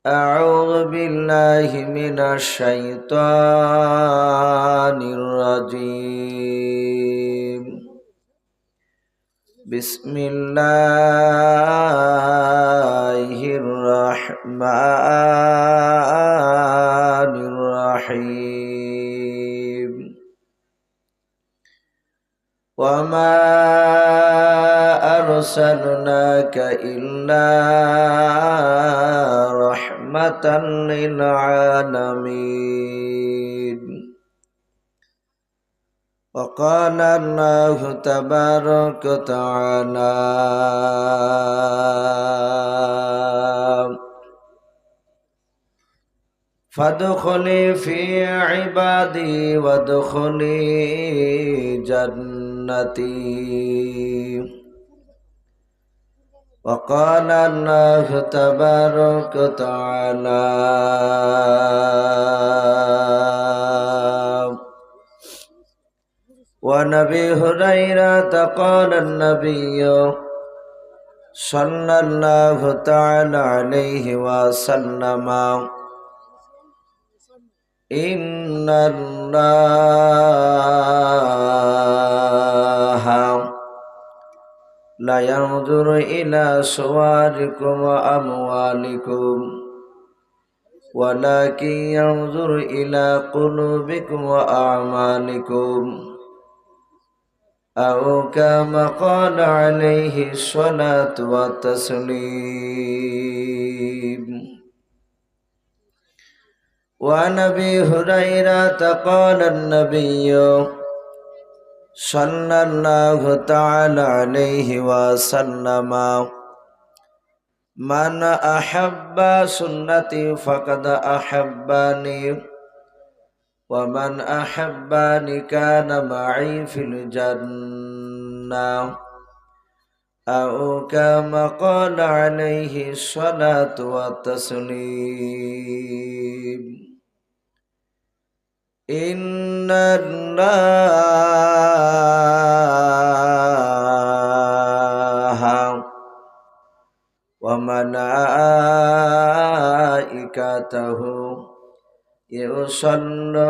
أعوذ بالله من الشيطان الرجيم. بسم الله الرحمن الرحيم. وما أرسلناك إلا رحمة للعالمين. وقال الله تبارك وتعالى: فادخلي في عبادي وادخلي جنتي. وقال الله تبارك وتعالى: وعن أبي هريرة قال النبي صلى الله تعالى عليه وسلم: إن الله لا ينظر إلى صوركم وأموالكم ولكن ينظر إلى قلوبكم وأعمالكم، أو كما قال عليه الصلاة والتسليم. وعن أبي هريرة قال النبي صلى الله تعالى عليه وسلم: من أحب سنتي فقد أحبني، ومن أحبني كان معي في الجنة، أو كما قال عليه الصلاة والتسليم. إن الله وملائكته يصلون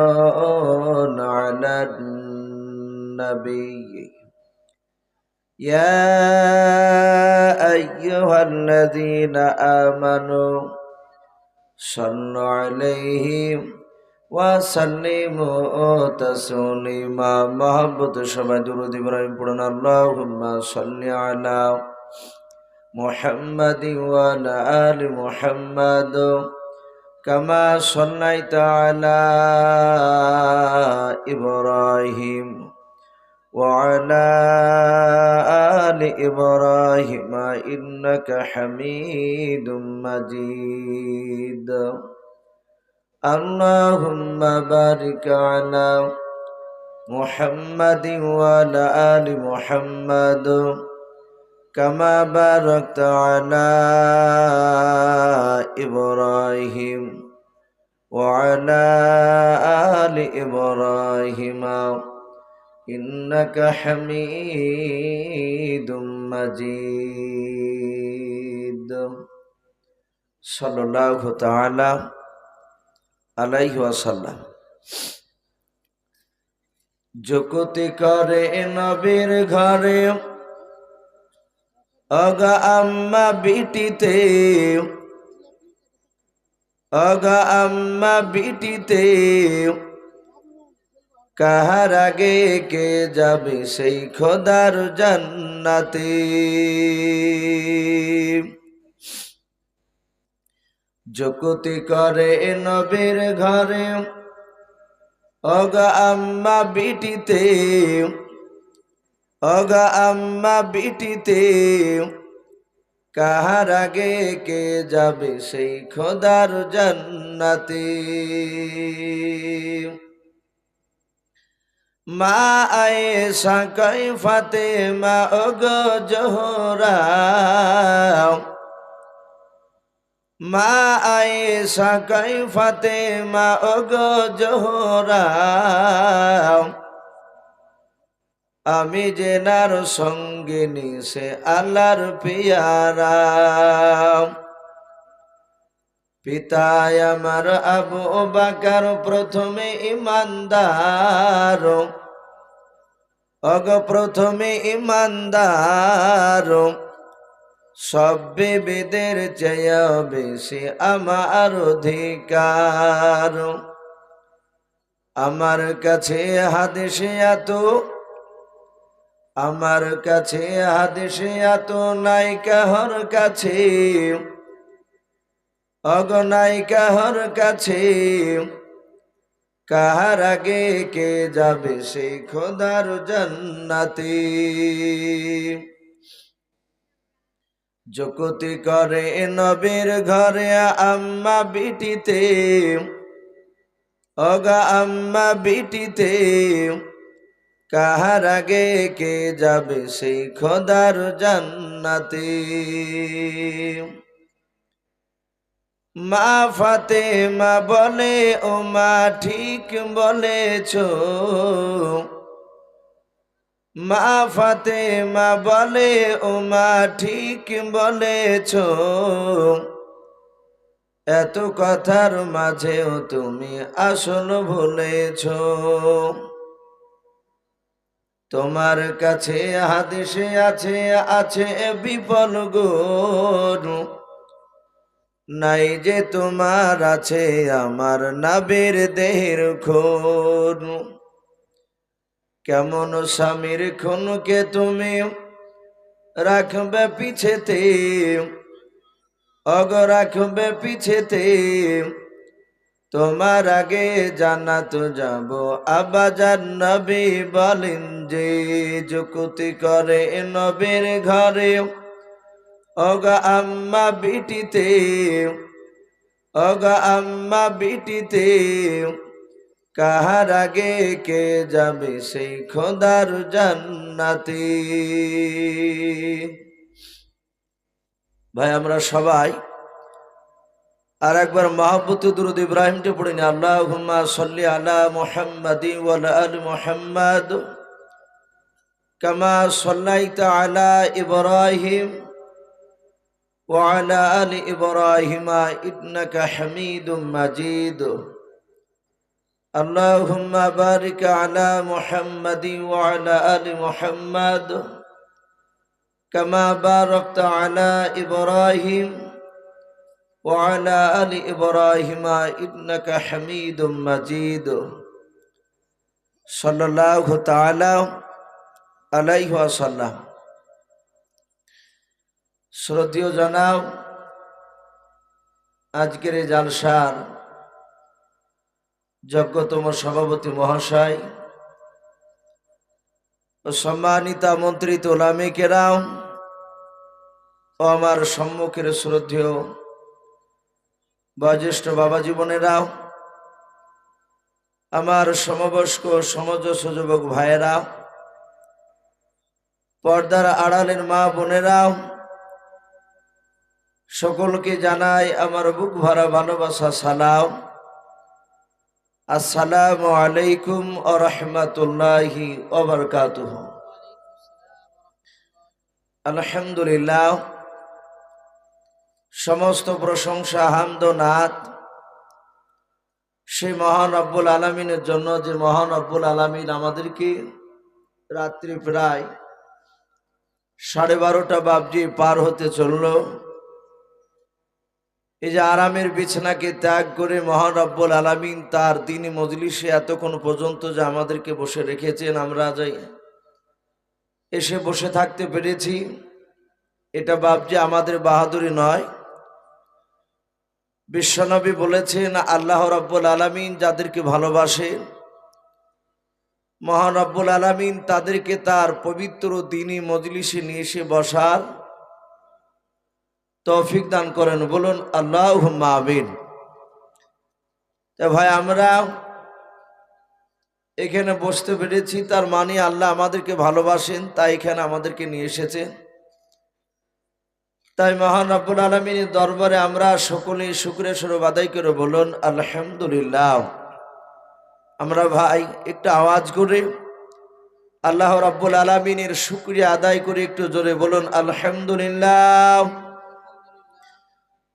على النبي يا أيها الذين آمنوا صلوا عليه وسلموا تسليما। محبت সবাই দুরূদ ইব্রাহিম পড়ুন। আল্লাহুম্মা সাল্লি আলা মুহাম্মাদিন ওয়া আলা আলি মুহাম্মাদ কামা সাল্লাইতা আলা ইব্রাহিম ওয়া আলা আলি ইব্রাহিম ইন্নাকা হামিদুম মাজিদ। اللهم بارك على محمد وعلى آل محمد كما باركت على إبراهيم وعلى آل إبراهيم إنك حميد مجيد। صلى الله تعالى আলাইহি ওয়াসাল্লাম। যুকতি করে নবীর ঘরে অগা আম্মা বিটিতে, অগা আম্মা বিটিতে, কাহার আগে কে যাবে সেই খোদার জান্নাতে। যুকতি করে নবীর ঘরে অগা আম্মা বিটিতে, অগা আম্মা বিটিতে, কাহার আগে কে যাবে সেই খোদার জান্নাতে। মা আয়েশা কয় ফাতেমা ওগো জোহরা, মা আয়েশা কয় ফাতেমা ওগো জোহরা, আমি জেনার সঙ্গিনী সে আল্লাহর পিয়ারা। পিতায় আমার আবু বকর প্রথমে ইমানদার, প্রথমে ইমানদার, সব বিবিদের চেয়ে বেশি আমার অধিকার। আমার কাছে হাদিসে এত, আমার কাছে হাদিসে এত নাই কাহর কাছে, নাই কাহর কাছে। কাহার আগে কে যাবে সেই খোদার জান্নাতে। যুক্তি করে নবীর ঘরে আম্মা বিটিতে, আম্মা বিটিতে। কাহার আগে কে যাবে সেই খোদার জান্নাতে। মা ফাতেমা বলে ও মা ঠিক বলেছ, মা ফাতেমা বলে ও মা ঠিক বলেছ। এত কথার মাঝেও তুমি আসল ভুলেছ। তোমার কাছে হাদিসে আছে, আছে বিপল গরু, নাই যে তোমার আছে আমার নবীর দেহের খুন। কেমন স্বামীর খুনকে তুমি রাখবে পিছেতে, রাখবে পিছেতে। তোমার আগে জান্নাত যাব আব্বাজান নবী বলেন যে। যুক্তি করে নবীর ঘরে আম্মা বিটিতে, আম্মা বিটিতে। কাহার আগে কে যাবে সেই খোদার জান্নাতে। ভাই আমরা সবাই আর একবার মহব্বতে দুরূদ ইব্রাহিমটা পড়ে নি। আল্লাহুম্মা সাল্লি আলা মুহাম্মাদি ওয়া আলা আলি মুহাম্মাদ কামা সাল্লাইতা আলা ইব্রাহিম ওয়া আলা আলি ইব্রাহিম ইন্নাকা হামিদুম মাজিদ। আল্লাহুম্মা বারিক আলা মুহাম্মাদি ওয়া আলা আলি মুহাম্মাদ কামা বারাকতা আলা ইব্রাহিম ওয়া আলা আলি ইব্রাহিম ইন্নাকা হামিদুম মাজিদ। সাল্লাল্লাহু তাআলা আলাইহি ওয়াসাল্লাম। শ্রদ্ধেয় জনাব, আজকের এই জালসার যোগ্যতম সভাপতি মহাশয় ও সম্মানিত আমন্ত্রিত উলামে কেরাম ও আমার সম্মুখের শ্রদ্ধেয় বয়োজ্যেষ্ঠ বাবা জীবনেরা, আমার সমবয়স্ক সমজস্ব যুবক ভাইয়েরা, পর্দার আড়ালের মা বোনেরা, সকলকে জানাই আমার বুক ভরা ভালোবাসা সালাম। আসসালামু আলাইকুম ওয়া রাহমাতুল্লাহি ওয়া বারাকাতুহু। আলহামদুলিল্লাহ, সমস্ত প্রশংসা হামদ ও নাত সেই মহান রব্বুল আলামিনের জন্য, যে মহান রব্বুল আলামিন আমাদেরকে রাত্রি প্রায় 12:30 বাজে পার হতে চলল। এই যে আরামের বিছানাকে ত্যাগ করে মহান রব্বুল আলামিন তার দ্বীনি মজলিসে এতক্ষণ পর্যন্ত যে আমাদেরকে বসে রেখেছেন, আমরা যাই এসে বসে থাকতে পেরেছি, এটা বাপজি আমাদের বাহাদুরি নয়। বিশ্বনবী বলেছেন, আল্লাহ রাব্বুল আলামিন যাদেরকে ভালোবাসে, মহান রব্বুল আলামিন তাদেরকে তার পবিত্র দ্বীনি মজলিসে নিয়ে এসে বসার তৌফিক দান করেন। বলুন আল্লাহুম্মা আমিন। ভাই আমরা এখানে বসতে পেরেছি, তার মানে আল্লাহ আমাদেরকে ভালোবাসেন, তাই এখানে আমাদেরকে নিয়ে এসেছে। তাই মহান রব্বুল আলামিনের দরবারে আমরা সকলেই শুকরিয়া স্বরূপ আদায় করে বলুন আলহামদুলিল্লাহ। আমরা ভাই একটু আওয়াজ করে আল্লাহ রাব্বুল আলামিনের শুকরিয়া আদায় করে একটু জোরে বলুন আলহামদুলিল্লাহ।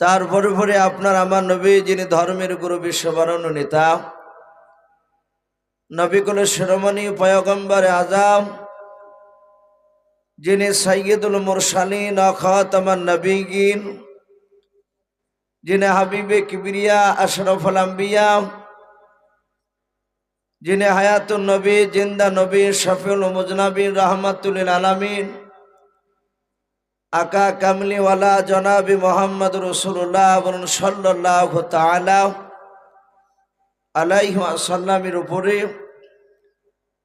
তারপরে পরে আপনার আমার নবী, যিনি ধর্মের গুরু, বিশ্ববরণ্য নেতা, নবী কুলের শিরোমণি, পয়গম্বর আজম, যিনি সাইয়্যিদুল মুরসালিন ও খাতামান নবিয়্যিন, যিনি হাবিবে কিবরিয়া আশরাফুল আম্বিয়া, যিনি হায়াতুন নবী, জিন্দা নবী, শফিউল মুজনাবিন, রাহমাতুল লিল আলামিন, আকা কামলিওয়ালা জনাবি মোহাম্মদ রাসূলুল্লাহ সাল্লাল্লাহু তাআলা আলাইহি ওয়াসাল্লামের উপরে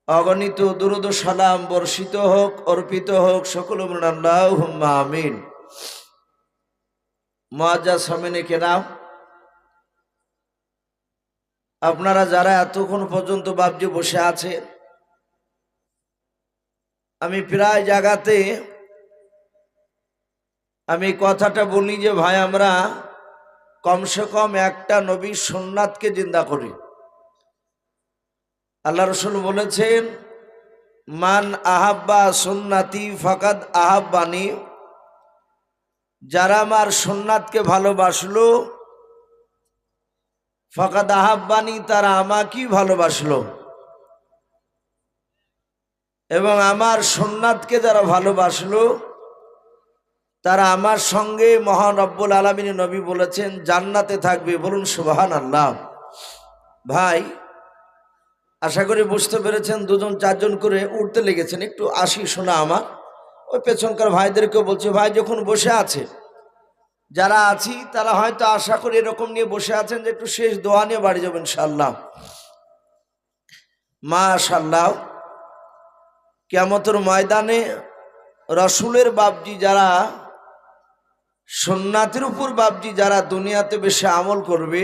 অগণিত দুরূদ ও সালাম বর্ষিত হোক, অর্পিত হোক। সকল বলুন আল্লাহুম্মা আমিন। মুআজ্জাজ সামিনে কেরাম, আপনারা যারা এতক্ষণ পর্যন্ত বাবজি বসে আছে, আমি প্রায় জায়গাতে আমি কথাটা বলি যে ভাই, আমরা কমসে কম একটা নবীর সুন্নাতকে জিন্দা করি। আল্লাহ রাসূল বলেছেন, মান আহাব্বা সুন্নাতি ফাকাদ আহাব্বানি, যারা আমার সুন্নাতকে ভালোবাসলো, ফাকাদ আহাব্বানি, তারা আমাকেই ভালোবাসলো। এবং আমার সুন্নাতকে যারা ভালোবাসলো, তারা আমার সঙ্গে মহান রব্বুল আলামিন, নবী বলেছেন, জান্নাতে থাকবে। বলুন সুবহানাল্লাহ। ভাই, আশা করি বুঝতে পেরেছেন। দুজন চারজন করে উঠতে লেগেছেন, একটু আসি শোনা আমার। ওই পেছনকার ভাইদেরকেও বলছি, ভাই যখন বসে আছে, যারা আছি তারা হয়তো আশা করি এরকম নিয়ে বসে আছেন যে একটু শেষ দোয়া নিয়ে বাড়ি যাবেন ইনশাআল্লাহ। মাশাআল্লাহ। কিয়ামতের ময়দানে রাসূলের বাবজি যারা, সুন্নাতের উপর বাবজি যারা দুনিয়াতে বেশি আমল করবে,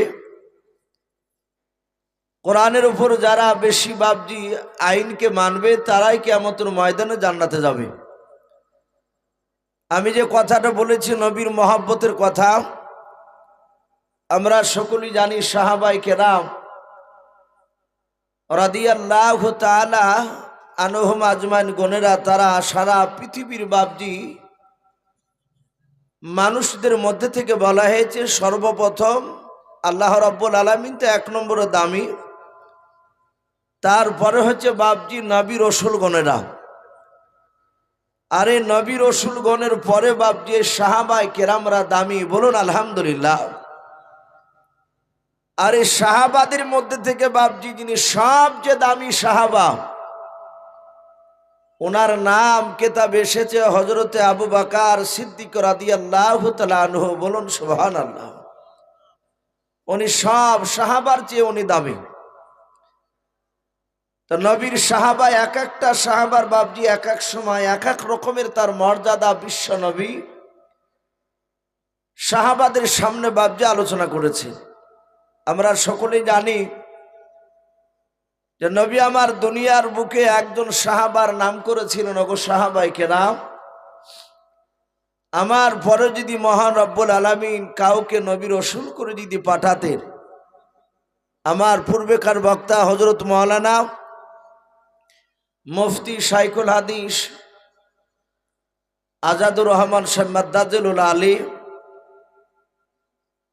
কোরআনের উপর যারা বেশি বাবজি আইনকে মানবে, তারাই কিয়ামতের ময়দানে জান্নাতে যাবে। আমি যে কথাটা বলেছি নবীর মহব্বতের কথা, আমরা সকলেই জানি সাহাবায়ে কেরাম রাদিয়াল্লাহু তাআলা আনহুম আজমাইন গণেরা, তারা সারা পৃথিবীর বাবজি মানুষদের মধ্যে থেকে বলা হয়েছে সর্বপ্রথম আল্লাহ রাব্বুল আলামিন তো এক নম্বরে দামি, তারপরে হচ্ছে বাবজি নবী রাসূল গণেরা। আরে নবী রাসূল গণের পরে বাবজি সাহাবায়ে কেরামরা দামি। বলুন আলহামদুলিল্লাহ। আরে সাহাবাদের মধ্যে থেকে বাবজি যিনি সবচেয়ে দামি সাহাবা, ওনার নাম কেতাবে এসেছে হযরতে আবু বকর সিদ্দিক রাদিয়াল্লাহু তাআলা আনহু। বলুন সুবহানাল্লাহ। উনি সব সাহাবার চেয়ে উনি দামি। তো নবীর সাহাবা, এক একটা সাহাবার বাবজি এক এক সময় এক এক রকমের তার মর্যাদা বিশ্ব নবী সাহাবাদের সামনে বাবজি আলোচনা করেছে। আমরা সকলেই জানি যে নবী আমার দুনিয়ার বুকে একজন সাহাবার নাম করেছিলেন, ওগো সাহাবায়ে কেরাম, আমার পরে যদি মহান রব্বুল আলামিন কাউকে নবী রাসূল করে যদি পাঠাতেন, আমার পূর্বেকার বক্তা হযরত মাওলানা মুফতি শাইখুল হাদিস আজাদুর রহমান সাহেব মাদ্দাজিলুল আলী,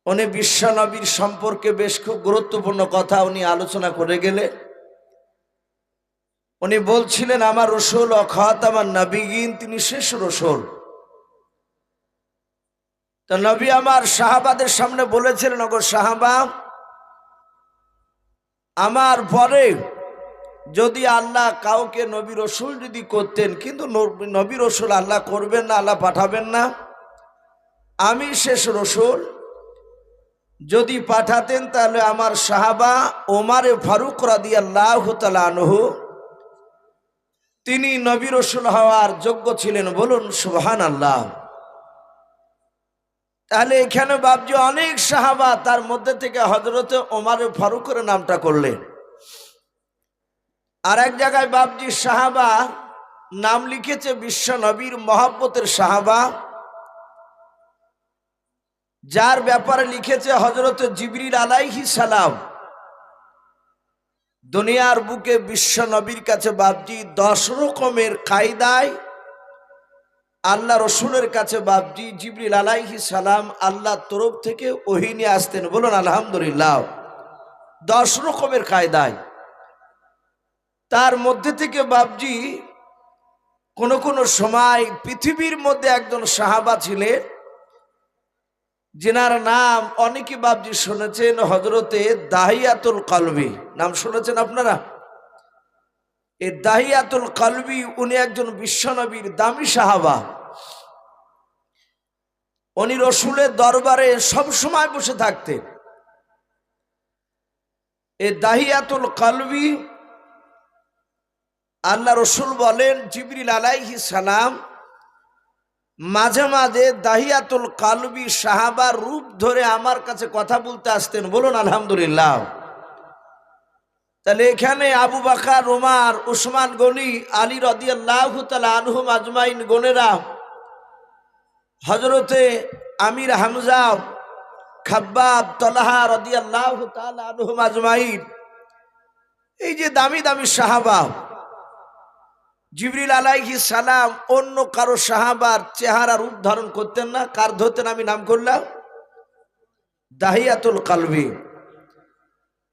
উনি বিশ্ব নবীর সম্পর্কে বেশ খুব গুরুত্বপূর্ণ কথা উনি আলোচনা করে গেলে উনি বলছিলেন, আমার রাসূল ও খাতামান নবিয়্যিন, তিনি শেষ রাসূল। তো নবী আমার সাহাবাদের সামনে বলেছিলেন, ওগো সাহাবা, আমার পরে যদি আল্লাহ কাউকে নবী রাসূল যদি করতেন, কিন্তু নবী রাসূল আল্লাহ করবেন না, আল্লাহ পাঠাবেন না, আমি শেষ রাসূল, যদি পাঠাতেন তাহলে আমার সাহাবা ওমর ফারুক রাদিয়াল্লাহু তাআলা আনহু, তিনি নবী রাসূল হওয়ার যোগ্য ছিলেন। বলুন সুবহানাল্লাহ। তাহলে এখানে বাবজি অনেক সাহাবা, তার মধ্যে থেকে হযরতে ওমর ফারুকের নামটা করলেন। আর এক জায়গায় বাবজি সাহাবা নাম লিখেছে বিশ্ব নবীর মহব্বতের সাহাবা, যার ব্যাপারে লিখেছে হযরতে জিবরিল আলাইহিস সালাম। দুনিয়ার বুকে বিশ্ব নবীর কাছে বাবজি 10 রকমের কায়দায় আল্লাহ রসুলের কাছে বাপজি জিবরিল আলাইহিস সালাম আল্লাহর তরফ থেকে ওহী নিয়ে আসতেন। বলুন আলহামদুলিল্লাহ। 10 রকমের কায়দায়। তার মধ্যে থেকে বাপজি কোন সময় পৃথিবীর মধ্যে একজন সাহাবা ছিলেন, যিনার নাম অনেকে বাপজি শুনেছেন, হযরতে দাহিয়াতুল কলবি। নাম শুনেছেন আপনারা? এই দাহিয়াতুল কলবি উনি একজন বিশ্বনবীর দামি সাহাবা। উনি রসুলের দরবারে সব সময় বসে থাকতেন। এই দাহিয়াতুল কলবি, আল্লাহ রসুল বলেন জিবরিল আলাইহিস সালাম মাঝে মাঝে দাহিয়াতুল কলবি সাহাবার রূপ ধরে আমার কাছে কথা বলতে আসতেন। বলুন আলহামদুলিল্লাহ। তাহলে এখানে আবু বকর, ওমর, উসমান গনি, আলী রাদিয়াল্লাহু তাআলা আনহুম আজমাইন গনেরা, হযরতে আমির হামজা, খাব্বাব, তলহা রাদিয়াল্লাহু তাআলা আনহুম আজমাইন, এই যে দামি দামি সাহাবা, জিবরিল আলাইহিস সালাম অন্য কারো সাহাবার চেহারা রূপ ধারণ করতেন না। কার ধরতেন? আমি নাম করলাম দাহিয়াতুল কলবি।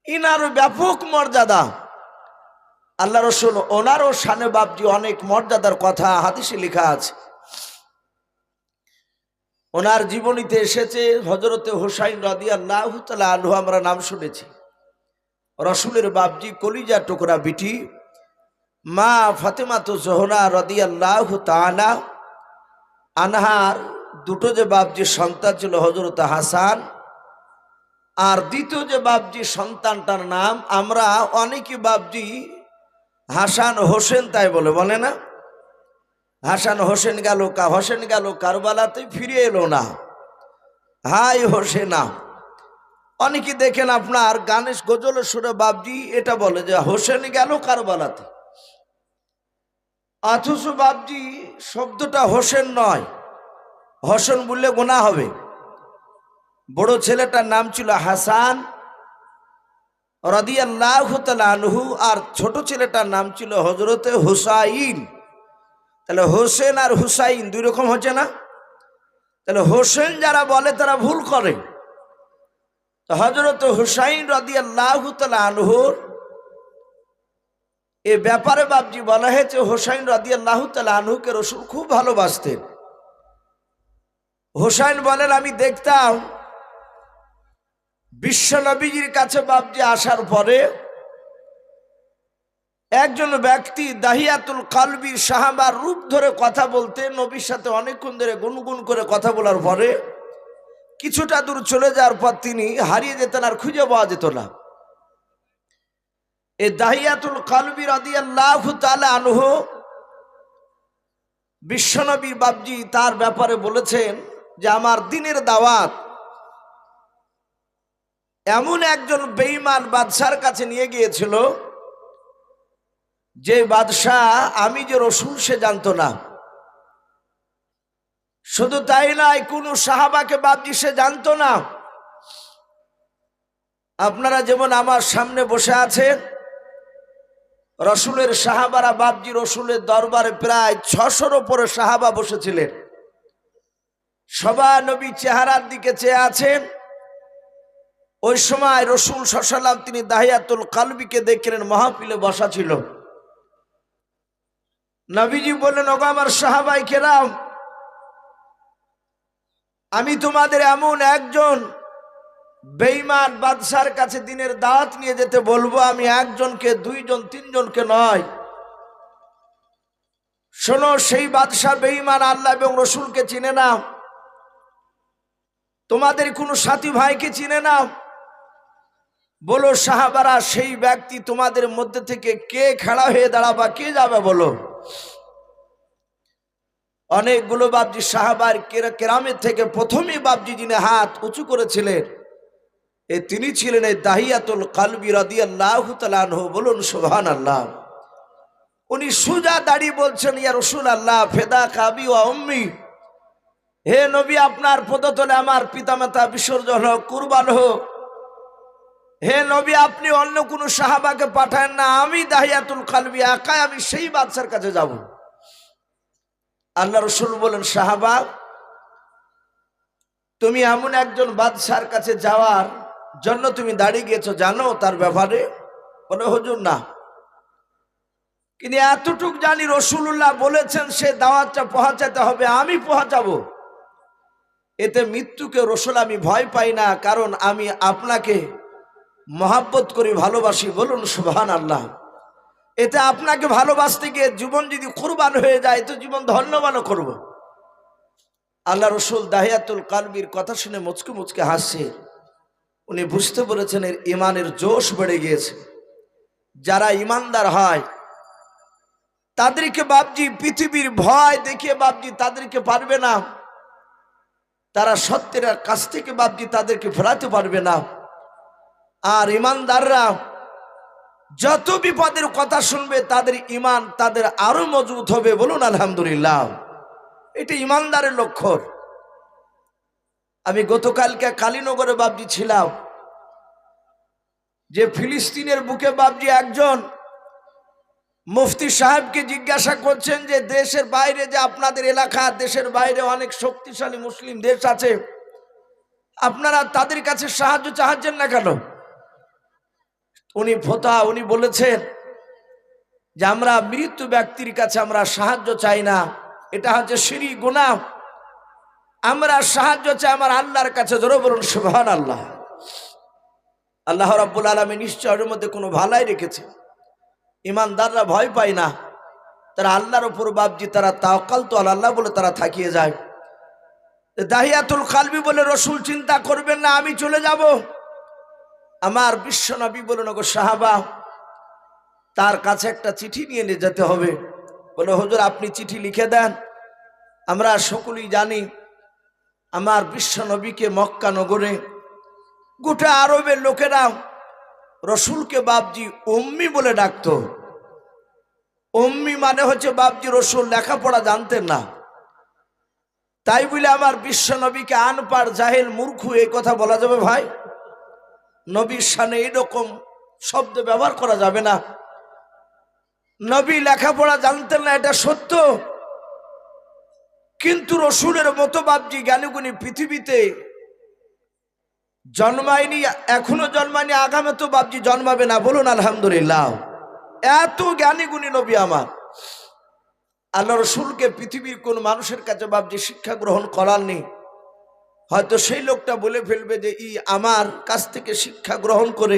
ইনারও ব্যাপক মর্যাদা। আল্লাহ রসুল ওনারও শানে বাপজি অনেক মর্যাদার কথা হাদিসে লেখা আছে। ওনার জীবনীতে এসেছে হযরতে হুসাইন রাদিয়াল্লাহু তাআলা আনহু, আমরা নাম শুনেছি। রসুলের বাপজি কলিজা টুকরা বিটি মা ফাতেমাতু জোহরা রাদিয়াল্লাহু তাআলা আনহার দুটো যে বাপজি সন্তান ছিল, হযরত হাসান আর দ্বিতীয় যে বাপজি সন্তানটার নাম আমরা অনেকে বাপজি হাসান হোসেন তাই বলে না? হাসান হোসেন গেল কারবালাতে, ফিরে এলো না। হাই হোসেনা। অনেকে দেখেন আপনার গানের গজলের সুরে বাপজি এটা বলে যে হোসেন গেল কারবালাতে, অথচ বাপজি শব্দটা হোসেন নয়। হোসেন বললে গুনাহ হবে। বড় ছেলেটার নাম ছিল হাসান রাদিয়াল্লাহু তাআলা আনহু, আর ছোট ছেলেটার নাম ছিল হযরতে হুসাইন। তাহলে হোসেন আর হুসাইন দুই রকম হচ্ছে না? তাহলে হোসেন যারা বলে তারা ভুল করে। তো হযরত হুসাইন রাদিয়াল্লাহু তাআলা আনহুর এ ব্যাপারে বাপজি বলা হয়েছে হুসাইন রাদিয়াল্লাহু তাআলা আনহুকে রাসূল খুব ভালোবাসতেন। হুসাইন বলেন আমি দেখতাম বিশ্ব নবীজির কাছে বাপজি আসার পরে একজন ব্যক্তি দাহিয়াতুল কলবি সাহাবার রূপ ধরে কথা বলতে, নবীর সাথে অনেকক্ষণ ধরে গুনগুন করে কথা বলার পরে কিছুটা দূর চলে যাওয়ার পর তিনি হারিয়ে যেতেন, আর খুঁজে পাওয়া যেত না। এই দাহিয়াতুল কলবি রাদিয়াল্লাহু তাআলা আনহু বিশ্বনবী বাপজি তার ব্যাপারে বলেছেন যে আমার দ্বীনের দাওয়াত এমন একজন বেঈমান বাদশার কাছে নিয়ে গিয়েছিল, যে বাদশাহ আমি যে রসুল সে জানতো না। শুধু তাই নয়, কোন সাহাবাকে বাপজি সে জানতো না। আপনারা যেমন আমার সামনে বসে আছেন, রসুলের সাহাবারা বাপজি রসুলের দরবারে প্রায় 600-র উপরে সাহাবা বসেছিলেন। সবাই নবী চেহারার দিকে চেয়ে আছেন। ওই সময় রসুল সাল্লাল্লাহু আলাইহি ওয়াসাল্লাম তিনি দাহিয়াতুল কলবিকে দেখলেন, মাহফিলে বসা ছিল। নবীজি বললেন, ওগো আমার সাহাবায়ে কেরাম, আমি তোমাদের এমন একজন বেঈমান বাদশার কাছে দিনের দাওয়াত নিয়ে যেতে বলবো। আমি একজনকে, দুইজন, তিনজনকে নয়। শোনো, সেই বাদশা বেঈমান, আল্লাহ এবং রসুলকে চিনে না, তোমাদের কোনো সাথী ভাইকে চিনে না। বলো সাহাবারা, সেই ব্যক্তি তোমাদের মধ্যে থেকে কে খাড়া হয়ে দাঁড়াবা, কে যাবে বলো? অনেকগুলো বাপজি সাহাবার কেরামের থেকে প্রথমে বাপজি যিনি হাত উঁচু করেছিলেন তিনি ছিলেন এই দাহিয়াতুল কলবি রাদিয়াল্লাহু তাআলা আনহু। বলুন সুবহানাল্লাহ। উনি সোজা দাঁড়িয়ে বলছেন, ইয়া রাসূলুল্লাহ ফিদাকা আবি ওয়া উম্মি, হে নবী আপনার পদতলে আমার পিতামাতা বিসর্জন হোক, কুরবান হোক। হে নবী আপনি অন্য কোনো সাহাবাকে পাঠান না, আমি দাহিয়াতুল কলবি একাই আমি সেই বাদশার কাছে যাব। আল্লাহ রসুল বলেন, সাহাবা, তুমি এমন একজন বাদশার কাছে যাওয়ার জন্য তুমি দাঁড়িয়ে গিয়েছো, জানো তার ব্যাপারে? বলে, হুজুর না, কিন্তু এতটুক জানি রসুল্লাহ বলেছেন সে দাওয়াতটা পৌঁছাতে হবে, আমি পৌঁছাবো। এতে মৃত্যুকে রসুল আমি ভয় পাই না, কারণ আমি আপনাকে মহাব্বত করি, ভালোবাসি। বলুন সুবহানাল্লাহ। এতে আপনাকে ভালোবাসতে গিয়ে জীবন যদি কুরবান হয়ে যায় তো জীবন ধন্যবানও করব। আল্লাহ রসুল দাহিয়াতুল কালবির কথা শুনে মুচকে মুচকে হাসছে। উনি বুঝতে পেরেছেন এর ইমানের জোশ বেড়ে গিয়েছে। যারা ইমানদার হয় তাদেরকে বাপজি পৃথিবীর ভয় দেখিয়ে বাপজি তাদেরকে পারবে না, তারা সত্যের কাছ থেকে বাপজি তাদেরকে ফেরাতে পারবে না। আর ইমানদাররা যত বিপদের কথা শুনবে তাদের ইমান তাদের আরো মজবুত হবে। বলুন আলহামদুলিল্লাহ। এটা ইমানদারের লক্ষণ। আমি গতকালকে কালীনগরে বাপজি ছিলাম, যে ফিলিস্তিনের বুকে বাপজি একজন মুফতি সাহেবকে জিজ্ঞাসা করছেন যে দেশের বাইরে যে আপনাদের এলাকা, দেশের বাইরে অনেক শক্তিশালী মুসলিম দেশ আছে, আপনারা তাদের কাছে সাহায্য চাচ্ছেন না কেন? উনি বলেছেন যে আমরা মৃত ব্যক্তির কাছে আমরা সাহায্য চাই না, এটা হচ্ছে শিরক গুনাহ। আমরা সাহায্য চাই আমার আল্লাহর কাছে। জোরে বলুন সুবহানাল্লাহ। আল্লাহ রাব্বুল আলামিন নিশ্চয় এর মধ্যে কোনো ভালাই রেখেছে। ইমানদাররা ভয় পায় না, তারা আল্লাহর উপর বাপজি তারা তাওয়াক্কালতু আলাল্লাহ বলে তারা থাকিয়ে যায়। দাহিয়াতুল কালবি বলে, রসুল চিন্তা করবেন না, আমি চলে যাব। আমার বিশ্ব নবী বলেন, ওগো সাহাবা, তার কাছে একটা চিঠি নিয়ে যেতে হবে। বলে, হুজুর আপনি চিঠি লিখে দেন। আমরা সকলেই জানি আমার বিশ্ব নবীকে মক্কা নগরে গোটা আরবের লোকেরা রসুলকে বাপজি উম্মি বলে ডাকত। উম্মি মানে হচ্ছে বাপজি রসুল লেখাপড়া জানতেন না, তাই বলে আমার বিশ্ব নবীকে আনপাড়, জাহেল, মূর্খ এই কথা বলা যাবে? ভাই, নবীর শানে এরকম শব্দ ব্যবহার করা যাবে না। নবী লেখাপড়া জানতেন না, এটা সত্য, কিন্তু রসুলের মতো বাপজি জ্ঞানীগুণী পৃথিবীতে জন্মায়নি, এখনো জন্মায়নি, আগামী তো বাপজি জন্মাবে না। বলুন আলহামদুলিল্লাহ। এত জ্ঞানীগুণী নবী আমার। আল্লাহ রসুলকে পৃথিবীর কোন মানুষের কাছে বাপজি শিক্ষা গ্রহণ করাননি। হয়তো সেই লোকটা বলে ফেলবে যে আমার কাছ থেকে শিক্ষা গ্রহণ করে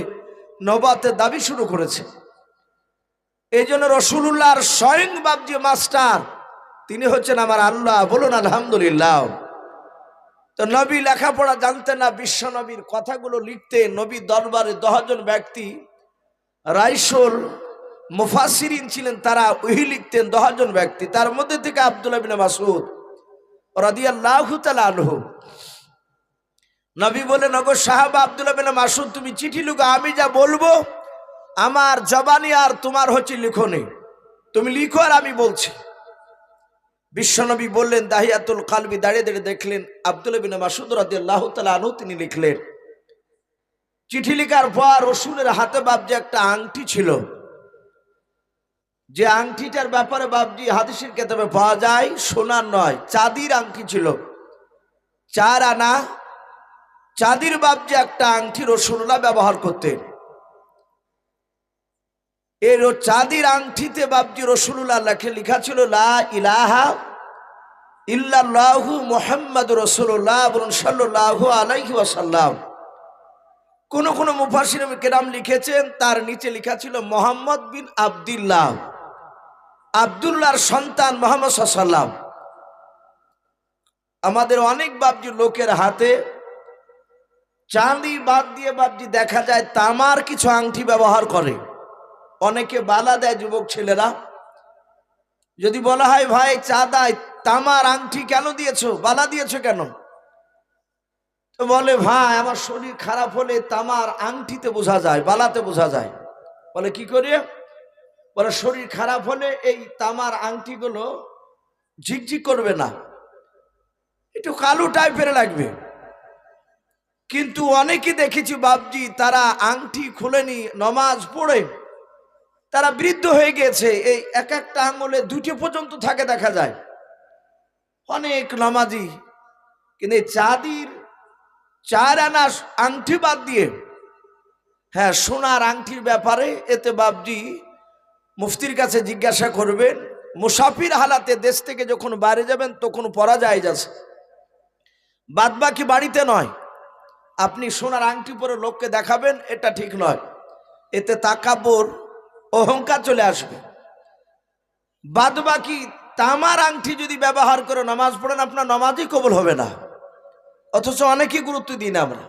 নবুয়তের দাবি শুরু করেছে। এই জন্য রসুলুল্লাহর স্বয়ং বাপজি মাস্টার তিনি হচ্ছেন আমার আল্লাহ। বলুন আলহামদুলিল্লাহ। তো নবী লেখাপড়া জানতেন না, বিশ্ব নবীর কথাগুলো লিখতেন। নবী দরবারে 10 জন ব্যক্তি রাইসুল মুফাসসিরিন ছিলেন, তারা ওহী লিখতেন। 10 জন ব্যক্তি, তার মধ্যে থেকে আব্দুল্লাহ বিন মাসউদ রাদিয়াল্লাহু তাআলা আনহু। নবী বলেন, ওগো সাহাবা আব্দুল্লাহ বিন মাসউদ, তুমি চিঠি লিখো, আমি যা বলবো আমার জবানি আর তোমার হচ্ছে লিখনে, তুমি লিখো আর আমি বলছি। বিশ্বনবী বললেন, দাহিয়াতুল কালবি দাঁড়িয়ে দাঁড়িয়ে দেখলেন আব্দুল্লাহ বিন মাসউদ রাদিয়াল্লাহু তাআলা আনহু তিনি লিখলেন। চিঠি লেখার পর রসুলের হাতে বাপজি একটা আংটি ছিল, যে আংটিটার ব্যাপারে বাপজি হাদিসের কিতাবে পাওয়া যায় সোনার নয়, চাঁদির আংটি ছিল। 4 আনা চাঁদির বাপজি একটা আংটি রাসূলুল্লাহ ব্যবহার করতেন। এর চাঁদির আংটিতে বাপজি রাসূলুল্লাহ লেখা ছিল লা ইলাহা ইল্লাল্লাহু মুহাম্মাদুর রাসূলুল্লাহ সাল্লাল্লাহু আলাইহি ওয়াসাল্লাম। কোন কোন মুফাসসির কেরাম লিখেছেন তার নিচে লেখা ছিল মুহাম্মদ বিন আব্দুল্লাহ, আব্দুল্লাহর সন্তান মুহাম্মদ সাল্লাল্লাহু আলাইহি ওয়াসাল্লাম। আমাদের অনেক বাপজি লোকের হাতে চাঁদি বাদ দিয়ে বাপজি দেখা যায় তামার কিছু আংটি ব্যবহার করে। অনেকে বালা দেয় যুবক ছেলেরা। যদি বলা হয় ভাই চাঁদায় তামার আংটি কেন দিয়েছো, বালা দিয়েছো কেন, তো বলে ভাই আমার শরীর খারাপ হলে তামার আংটিতে বোঝা যায়, বালাতে বোঝা যায়। বলে কি করে? বলে শরীর খারাপ হলে এই তামার আংটিগুলো ঝিকঝিক করবে না, একটু কালো টাইপের লাগবে। কিন্তু অনেকে দেখেছি বাপজি তারা আংটি খুলেনি, নমাজ পড়ে তারা বৃদ্ধ হয়ে গেছে, এই এক একটা আঙুলে 2টি পর্যন্ত থাকে দেখা যায়। অনেক নামাজি, কিন্তু এই চাঁদির 4 আনা আংটি বাদ দিয়ে, হ্যাঁ সোনার আংটির ব্যাপারে এতে বাবজি মুফতির কাছে জিজ্ঞাসা করবেন। মুসাফির হালাতে দেশ থেকে যখন বাইরে যাবেন তখন পরা যায় যাচ্ছে, বাদ বাকি বাড়িতে নয়। আপনি সোনার আংটি পরে লোককে দেখাবেন, এটা ঠিক নয়। এতে তাকাব্বুর, অহংকার চলে আসবে। বাদ বাকি তামার আংটি যদি ব্যবহার করে নামাজ পড়েন, আপনার নামাজই কবুল হবে না। অথচ অনেকেই গুরুত্ব দিই না আমরা।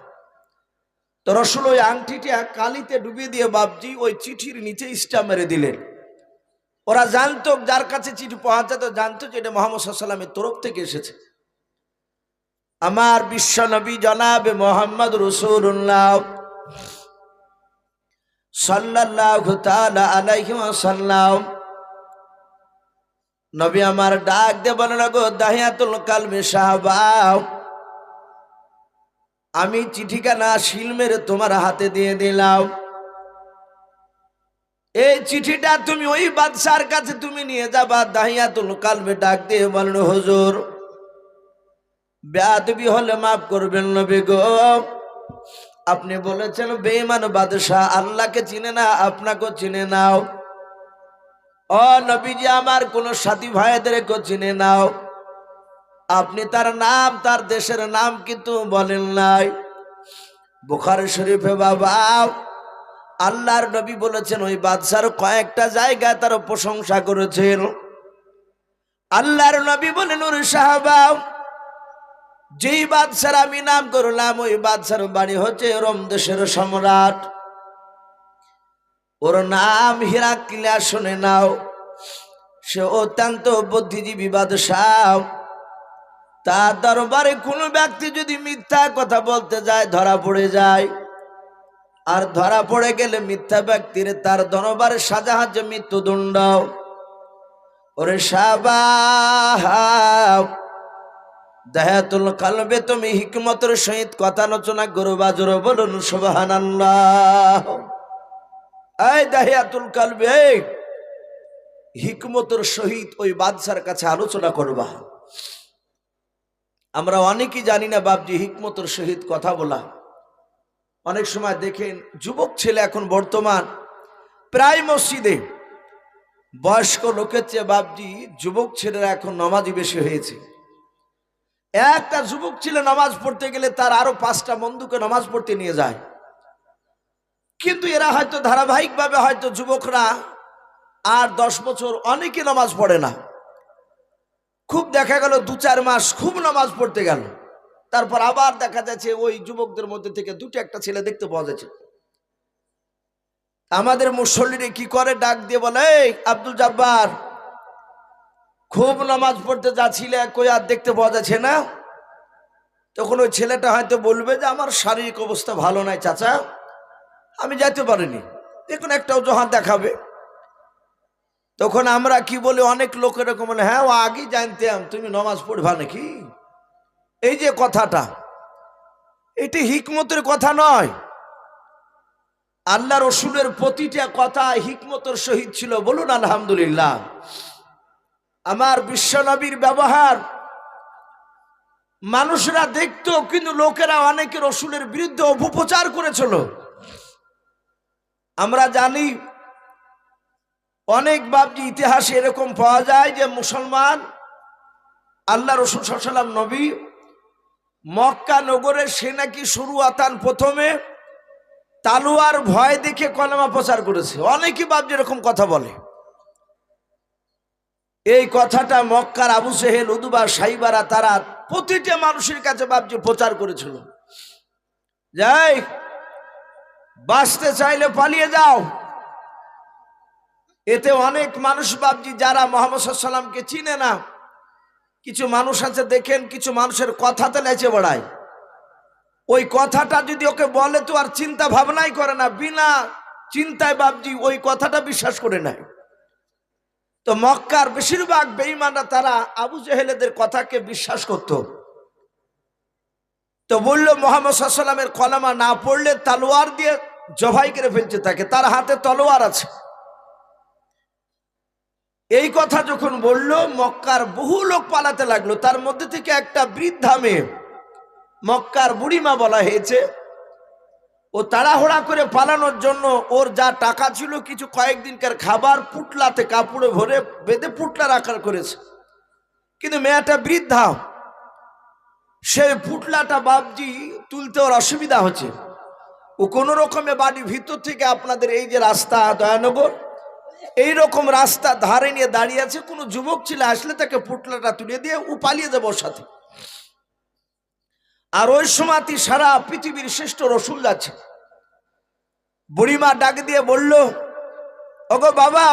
তো রসুল ওই আংটিটা কালিতে ডুবিয়ে দিয়ে বাবজি ওই চিঠির নিচে স্টাম্প মেরে দিলেন। ওরা জানতো, যার কাছে চিঠি পৌঁছাতো জানতো যে এটা মুহাম্মদ সাল্লাল্লাহু আলাইহি ওয়াসাল্লামের তরফ থেকে এসেছে। আমার বিশ্ব নবী জনাবে মোহাম্মদ রাসূলুল্লাহ সাল্লাল্লাহু তাআলা আলাইহি ওয়াসাল্লাম নবী আমার ডাক দিয়ে বলেন, গো দাহিয়াতুল কালবে সাহাবা, আমি চিঠিখানা শিল মেরে তোমার হাতে দিয়ে দিলাম। এই চিঠিটা তুমি ওই বাদশার কাছে তুমি নিয়ে যাবা। দাহিয়াতুল কালবে ডাক দিয়ে বলেন, হুজুর বেয়াদবি হলে মাফ করবেন নবী গো। আপনি বলেছেন বেঈমান বাদশাহ আল্লাহকে চিনে না, আপনাকেও চিনে নাও। ও নবীজি, আমার কোন সাথী ভাইদেরকে চিনে নাও। আপনি তার নাম, তার দেশের নাম কিন্তু বলেন নাই। বুখারী শরীফে বাবা আল্লাহর নবী বলেছেন ওই বাদশার কয়েকটা জায়গায় তার প্রশংসা করেছেন। আল্লাহর নবী বলেন, ওরে সাহাবা, যেই বাদশার আমি নাম করলাম ওই বাদশার বাড়ি হচ্ছে রোম দেশের সম্রাট, ওর নাম হিরাক্লিয়াস। শুনে নাও, সে অত্যন্ত বুদ্ধিজীবী বাদশাহ। তার দরবারে কোনো ব্যক্তি যদি মিথ্যা কথা বলতে যায় ধরা পড়ে যায়, আর ধরা পড়ে গেলে মিথ্যা ব্যক্তির তার দরবারে সাজা হচ্ছে মৃত্যুদণ্ড। ওরে সাহাবা, দাহিয়াতুল কালবে তুমি হিকমতের সহিত কথা আলোচনা করবা, জোরে বলুন সুবহানাল্লাহ। এই দাহিয়াতুল কালবে, হিকমতের সহিত ওই বাদশার কাছে আলোচনা করবা। আমরা অনেকেই জানি না বাবজি হিকমতের সহিত কথা বলা। অনেক সময় দেখেন যুবক ছেলে এখন বর্তমান প্রায় মসজিদে বয়স্ক লোকের চেয়ে বাবজি যুবক ছেলেরা এখন নামাজি বেশি হয়েছে। একটা যুবক ছেলে নামাজ পড়তে গেলে তার আরো 5টা বন্ধুকে নামাজ পড়তে নিয়ে যায়। কিন্তু এরা হয়তো ধারাবাহিকভাবে হয়তো যুবকরা আর 10 বছর অনেকে নামাজ পড়ে না। খুব দেখা গেল 2-4 মাস খুব নামাজ পড়তে গেল, তারপর আবার দেখা যাচ্ছে ওই যুবকদের মধ্যে থেকে 2-1টা ছেলে দেখতে পাওয়া যাচ্ছে। আমাদের মুসল্লিরা কি করে, ডাক দিয়ে বলে, এই আব্দুল জব্বার, খুব নামাজ পড়তে যাচ্ছিলে, কই আর দেখতে পাওয়া যাচ্ছে না। তখন ওই ছেলেটা হয়তো বলবে যে আমার শারীরিক অবস্থা ভালো নাই চাচা, আমি যাইতে পারিনি, দেখুন একটা অজুহাত দেখাবে। তখন আমরা কি বলি, অনেক লোক এরকম বলে, হ্যাঁ ও আগেই জানতাম তুমি নামাজ পড়বা নাকি। এই যে কথাটা, এটি হিকমতের কথা নয়। আল্লাহ রসুলের প্রতিটা কথা হিকমতের সহিত ছিল, বলুন আলহামদুলিল্লাহ। আমার বিশ্বনবীর ব্যবহার মানুষরা দেখতো, কিন্তু লোকেরা অনেকে রসুলের বিরুদ্ধে অপপ্রচার করেছিল। আমরা জানি অনেক বাবজি ইতিহাসে এরকম পাওয়া যায় যে মুসলমান আল্লাহ রসুল সাল্লাল্লাহু আলাইহি ওয়াসাল্লাম নবী মক্কা নগরে সে নাকি শুরুআতান প্রথমে তালুয়ার ভয় দেখে কলেমা প্রচার করেছে। অনেকেই বাবজি এরকম কথা বলে। এই কথাটা মক্কার আবু জেহেল, উতবা, সাইবারা তারা প্রতিটা মানুষের কাছে বাবজি প্রচার করেছিল, যাই বাঁচতে চাইলে পালিয়ে যাও। এতে অনেক মানুষ বাবজি যারা মুহাম্মদ সাল্লাল্লাহু আলাইহি ওয়াসাল্লামকে চিনে না, কিছু মানুষ আছে দেখেন, কিছু মানুষের কথাতে লেচে বেড়ায়। ওই কথাটা যদি ওকে বলে তো আর চিন্তা ভাবনাই করে না, বিনা চিন্তায় বাবজি ওই কথাটা বিশ্বাস করে নেয়। তো মক্কার বেশিরভাগ বেঈমানরা তারা আবু জেহেলেদের কথাকে বিশ্বাস করত। তো বলল মুহাম্মদ সাল্লাল্লাহু আলাইহি ওয়াসাল্লামের কলেমা না পড়লে তলোয়ার দিয়ে জবাই করে ফেলতে থাকে, তার হাতে তলোয়ার আছে। এই কথা যখন বলল, মক্কার বহু লোক পালাতে লাগলো। তার মধ্যে থেকে একটা বৃদ্ধা মেয়ে, মক্কার বুড়িমা বলা হয়েছে, ও তাড়াহুড়া করে পালানোর জন্য ওর যা টাকা ছিল, কিছু কয়েকদিনকার খাবার পুটলাতে কাপড়ে ভরে বেঁধে পুটলা রাখার করেছে। কিন্তু মেয়েটা বৃদ্ধা, সেই পুটলাটা বাবজি তুলতে ওর অসুবিধা হচ্ছে। ও কোনো রকমে বাড়ির ভিতর থেকে আপনাদের এই যে রাস্তা দয়ানগর, এইরকম রাস্তা ধারে নিয়ে দাঁড়িয়ে আছে। কোনো যুবক ছেলে আসলে তাকে পুটলাটা তুলে দিয়ে ও পালিয়ে যাবে ওর সাথে। আর ওই সময়টি সারা পৃথিবীর শ্রেষ্ঠ রসুল যাচ্ছে। বুড়িমা ডাক দিয়ে বলল, ওগো বাবা,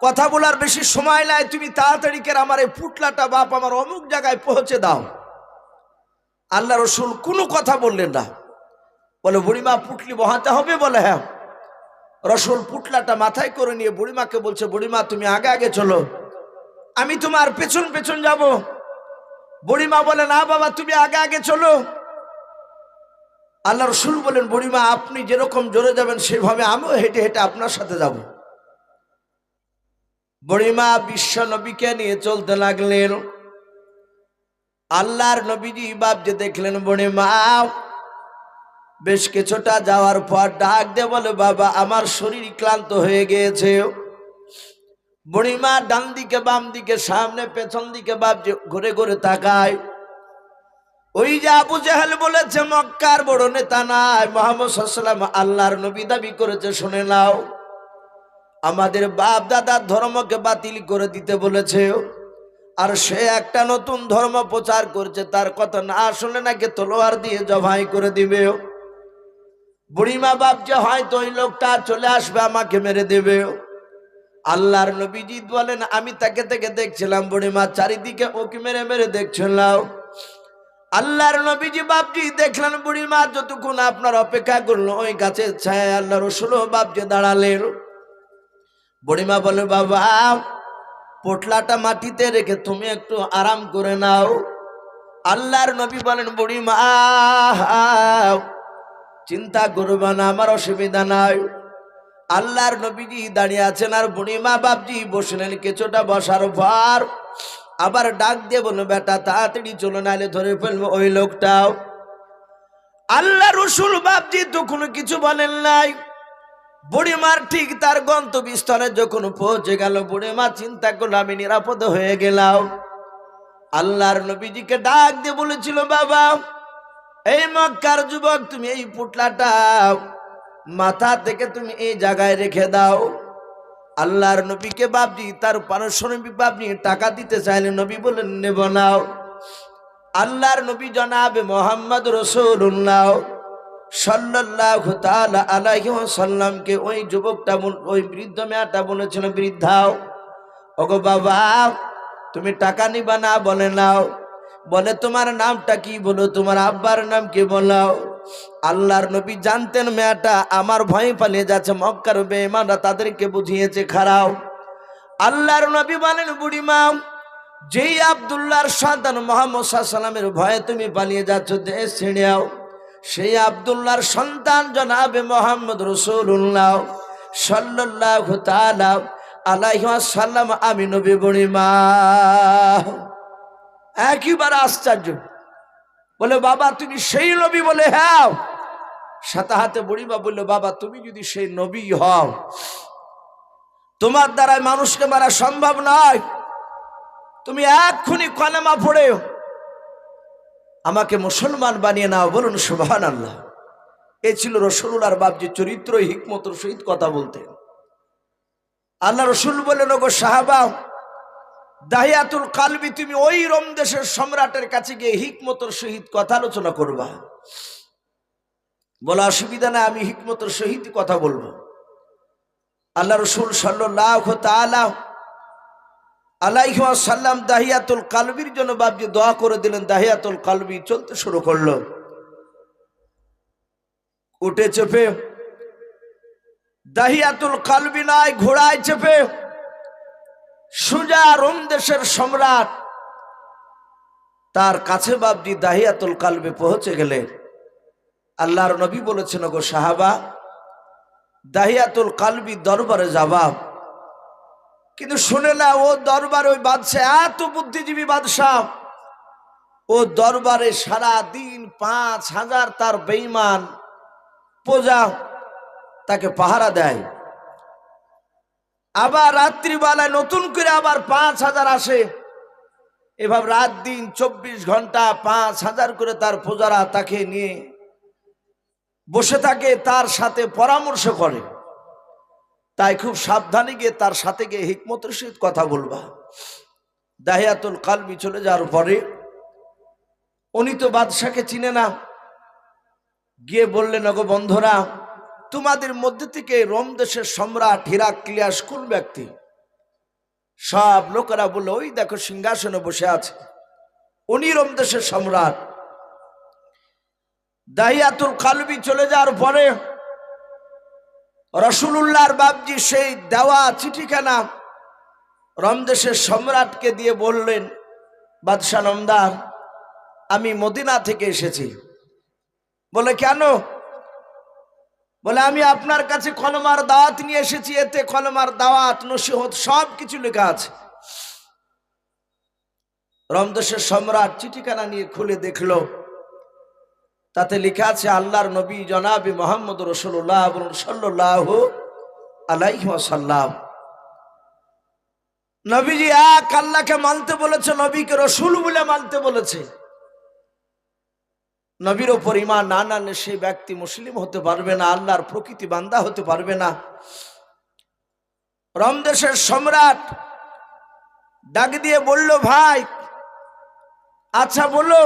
কথা বলার বেশি সময় নাই, তুমি তাড়াতাড়ি করে আমার এই পুটলাটা বাপ আমার অমুক জায়গায় পৌঁছে দাও। আল্লাহ রসুল কোনো কথা বললেন না। বলে, বুড়িমা পুটলি বহাতে হবে? বলে, হ্যাঁ। রসুল পুটলাটা মাথায় করে নিয়ে বুড়িমাকে বলছে, বুড়িমা তুমি আগে আগে চলো, আমি তোমার পেছন পেছন যাব। বুড়িমা বলে, না বাবা তুমি আগে আগে চলো। আল্লাহ রসুল বলেন, বুড়িমা আপনি যেরকম জোরে যাবেন সেভাবে আমিও হেঁটে হেঁটে আপনার সাথে যাব। বুড়িমা বিশ্ব নবীকে নিয়ে চলতে লাগলেন। আল্লাহর নবীজি বাপ যে দেখলেন বুড়িমা বেশ কিছুটা যাওয়ার পর ডাক দিয়ে বলে, বাবা আমার শরীর ক্লান্ত হয়ে গিয়েছে। বুড়িমা ডান দিকে বাম দিকে সামনে পেছন দিকে বাপ যে ঘুরে ঘুরে তাকায়। ওই যে আবু জাহেল বলেছে মক্কার বড় নেতা নাই, মুহাম্মদ সাল্লাল্লাহু আলাইহি ওয়াসাল্লাম আল্লাহর নবী দাবি করেছে, শুনে নাও, আমাদের বাপ দাদার ধর্মকে বাতিল করে দিতে বলেছে। আর সে একটা নতুন ধর্ম প্রচার করছে, তার কথা না শুনলে নাকি তলোয়ার দিয়ে জবাই করে দিবে। বুড়িমা বাপ যে হয়তো ওই লোকটা চলে আসবে আমাকে মেরে দেবে। আল্লাহর নবীজি বলেন, আমি তাকে থেকে দেখছিলাম বুড়িমা চারিদিকে ওকে মেরে মেরে দেখছিলাম। আল্লাহর নবীজি বাপজি দেখলেন বুড়িমা যতক্ষণ আপনার অপেক্ষা করলো ওই গাছের ছায় আল্লাহ রসুল বাপজি দাঁড়ালেন। বুড়িমা বলে, বাবা পোটলাটা মাটিতে রেখে তুমি একটু আরাম করে নাও। আল্লাহর নবী বলেন, বুড়িমা চিন্তা করবা না, আমার অসুবিধা নাই। আল্লাহর নবীজি দাঁড়িয়ে আছেন আর বুড়িমা বাপজি বসলেন। কিছুটা বসার পর আবার ডাক দিয়ে বলল, বেটা তাড়াতাড়ি চলো নাইলে ধরে ফেলবো ওই লোকটাও। আল্লাহ রসুল বাপজি তো কোনো কিছু বলেন নাই। বুড়িমার ঠিক তার গন্তব্যস্থলে যখন পৌঁছে গেল, বুড়িমা চিন্তা করলো আমি নিরাপদ হয়ে গেলাম। আল্লাহর নবীজিকে ডাক দিয়ে বলেছিল, বাবা এই মক্কার যুবক তুমি এই পুটলাটা মাথা থেকে তুমি এই জায়গায় রেখে দাও। আল্লাহর নবীকে বাপজি তার পারস্পরিক বাপজি টাকা দিতে চাইলেন, নবী বলেন নেব নাও। আল্লাহর নবী জনাবে মোহাম্মদ রাসূলুল্লাহ সাল্লাল্লাহু তাআলা আলাইহি ওয়াসাল্লামকে ওই যুবকটা ওই বৃদ্ধ মেয়েটা বলেছিল, বৃদ্ধাও ওগো বাবা তুমি টাকা নিবা না? বলে নাও। বলে তোমার নামটা কি? বলো তোমার আব্বার নাম কি? বলাও। আল্লাহর নবী জানতেন মেয়েটা আমার ভয় পালিয়ে যাচ্ছে, মক্কার বেঈমানরা তাদেরকে বুঝিয়েছে খারাপ। আল্লাহর নবী বলেন, বুড়িমা যেই আব্দুল্লাহর সন্তান মুহাম্মদ সাল্লাল্লাহু আলাইহি ওয়াসাল্লামের ভয়ে তুমি পালিয়ে যাচ্ছ দেশ ছেড়েও, সেই আব্দুল্লাহর সন্তান জনাবে মুহাম্মদ রাসূলুল্লাহ সাল্লাল্লাহু তাআলা আলাইহি ওয়াসাল্লাম আমি নবী। বুড়িমা একেবারে আশ্চর্য, বলে বাবা তুমি সেই নবী? বলে হ্যাঁ। সাথে হাতে বুড়িমা বলল, বাবা তুমি যদি সেই নবী হও তোমার দ্বারা মানুষকে মারা সম্ভব নয়, তুমি এক্ষুনি কলেমা পড়ে আমাকে মুসলমান বানিয়ে নাও। বলুন সুবহানাল্লাহ। এ ছিল রাসূলুল্লাহর বাপজি চরিত্র, হিকমতের সহিত কথা বলতেন। আল্লাহ রসুল বললেন, ওগো সাহাবা দাহিয়াতুল কালবি তুমি ওই রোম দেশের সম্রাটের কাছে গিয়ে হিকমতের সহিত কথা আলোচনা করবা। বলা অসুবিধা না, আমি হিকমতের সহিত কথা বলবো। আল্লাহ রসুল সাল্লাল্লাহু তাআলা আলাইহি ওয়াসাল্লাম দাহিয়াতুল কালবির জন্য বাপজি দোয়া করে দিলেন। দাহিয়াতুল কালবি চলতে শুরু করলো। উঠে চেপে দাহিয়াতুল কালবি নয়, ঘোড়ায় চেপে সুজা রোম দেশের সম্রাট তার কাছে বাপজি দাহিয়াতুল কালবি পৌঁছে গেলেন। আল্লাহর নবী বলেছেন, গো সাহাবা দাহিয়াতুল কালবি দরবারে যাবা, কিন্তু শুনে না, ও দরবার ওই বাদশাহ এত বুদ্ধিজীবী বাদশাহ, ও দরবারে সারা দিন 5,000 তার বেঈমান প্রজা তাকে পাহারা দেয়। আবার রাত্রিবেলায় নতুন করে আবার 5,000 আসে। এভাবে রাত দিন 24 ঘন্টা 5,000 করে তার প্রজারা তাকে নিয়ে বসে থাকে, তার সাথে পরামর্শ করে। তাই খুব সাবধানে গিয়ে তার সাথে গিয়ে হিকমতের সহিত কথা বলবা। দাহিয়াতুল কালবি চলে যাওয়ার পরে উনি তো বাদশাকে চিনে না, গিয়ে বললেন, ওগো বন্ধুরা, তোমাদের মধ্যে থেকে রোম দেশের সম্রাট হিরাক্লিয়াস কোন ব্যক্তি? সব লোকেরা বলল, ওই দেখো সিংহাসনে বসে আছে, উনি রোম দেশের সম্রাট। দাহিয়াতুল কালবি চলে যাওয়ার পরে রাসূলুল্লাহর বাপজি সেই দেওয়া চিঠিখানা রোম দেশের সম্রাটকে দিয়ে বললেন, বাদশাহ নামদার, আমি মদিনা থেকে এসেছি। বলে কেন? বলে আমি আপনার কাছে কলমার দাওয়াত নিয়ে এসেছি, এতে কলমার দাওয়াত নসিহত সব কিছু লেখা আছে। রোম দেশের সম্রাট চিঠিখানা নিয়ে খুলে দেখলো, তাতে লেখা আছে আল্লাহর নবী জনাবে মুহাম্মদ রাসূলুল্লাহ সাল্লাল্লাহু আলাইহি ওয়াসাল্লাম। নবীজি এক আল্লাহকে মানতে বলেছে, নবীকে রসুল বলে মানতে বলেছে। নবীর ওপর ঈমান না আনলে সেই ব্যক্তি মুসলিম হতে পারবে না, আল্লাহর প্রকৃতি বান্দা হতে পারবে না। রোম দেশের সম্রাট ডাক দিয়ে বলল, ভাই আচ্ছা বলো,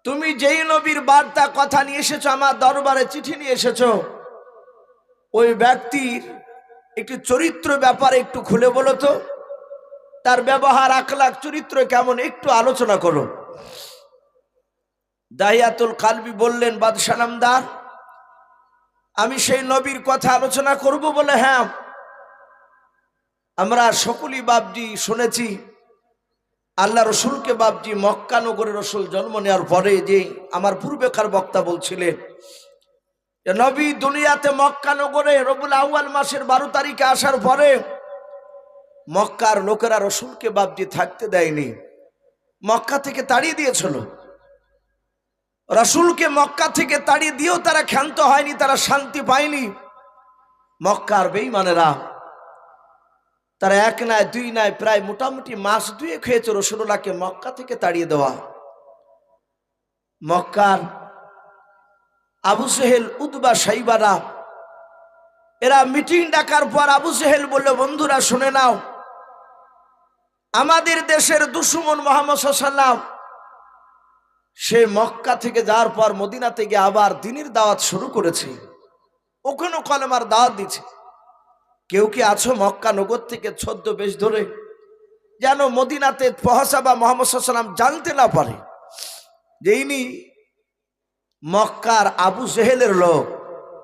তুমি যেই নবীর বার্তা কথা নিয়ে এসেছো, আমার দরবারে চিঠি নিয়ে এসেছো, ওই ব্যক্তির একটু চরিত্র ব্যাপারে একটু খুলে বলো তো, তার ব্যবহার আখলাক চরিত্র কেমন, একটু আলোচনা করো। দাহিয়াতুল কালবি বললেন, বাদশাহ নামদার, আমি সেই নবীর কথা আলোচনা করব। বলে হ্যাঁ, আমরা সকলেই বাপজি শুনেছি আল্লাহ রসুলকে বাপজি মক্কা নগরে রসুল জন্ম নেওয়ার পরে, যে আমার পূর্বেকার বক্তা বলছিলেন যে নবী দুনিয়াতে মক্কা নগরে রবিউল আউয়াল মাসের 12 তারিখে আসার পরে মক্কার লোকেরা রসুলকে বাপজি থাকতে দেয়নি, মক্কা থেকে তাড়িয়ে দিয়েছিল। রসুলকে মক্কা থেকে তাড়িয়ে দিয়েও তারা ক্ষান্ত হয়নি, তারা শান্তি পায়নি। মক্কার বেঈমানেরা তারা এক নয় দুই নয় প্রায় মোটামুটি মাস 2 হয়েছে রাসূলুল্লাহকে মক্কা থেকে তাড়িয়ে দেওয়া। মক্কার আবু জেহেল, উতবা, সাইবারা এরা মিটিং ডাকার পর আবু জেহেল বলল, বন্ধুরা শুনে নাও, আমাদের দেশের দুশমন মুহাম্মদ সাল্লাল্লাহু আলাইহি ওয়াসাল্লাম সে মক্কা থেকে যাওয়ার পর মদিনাতে গিয়ে আবার দ্বীনের দাওয়াত শুরু করেছে, ওখানেও কলেমার দাওয়াত দিচ্ছে। কেউ কি আছো মক্কা নগর থেকে ছদ্মবেশ ধরে, যেন মদিনাতে পৌঁছাবা মুহাম্মদ সাল্লাল্লাহু আলাইহি ওয়াসাল্লাম জানতে না পারে যে ইনি মক্কার আবু জেহেলের লোক,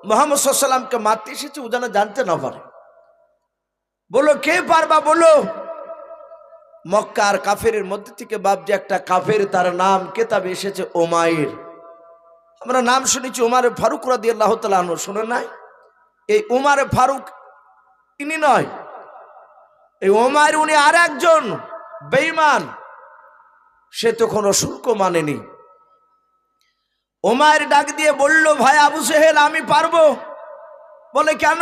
মুহাম্মদ সাল্লাল্লাহু আলাইহি ওয়াসাল্লামকে মারতে এসেছে, ও যেন জানতে না পারে। বলো কে পারবা বলো? মক্কার কাফেরের মধ্যে থেকে বাপজি একটা কাফের, তার নাম কেতাবে এসেছে উমাইর। আমরা নাম শুনেছি উমারে ফারুক রাদিয়াল্লাহু তাআলা আনহু, শুনে নাই? এই উমারে ফারুক ইনি নয়, এই উমাইর উনি আর একজন বেঈমান, সে তখন রাসূলকে মানেনি। উমাইর ডাক দিয়ে বলল, ভাই আবু জেহেল, আমি পারবো। বলে কেন?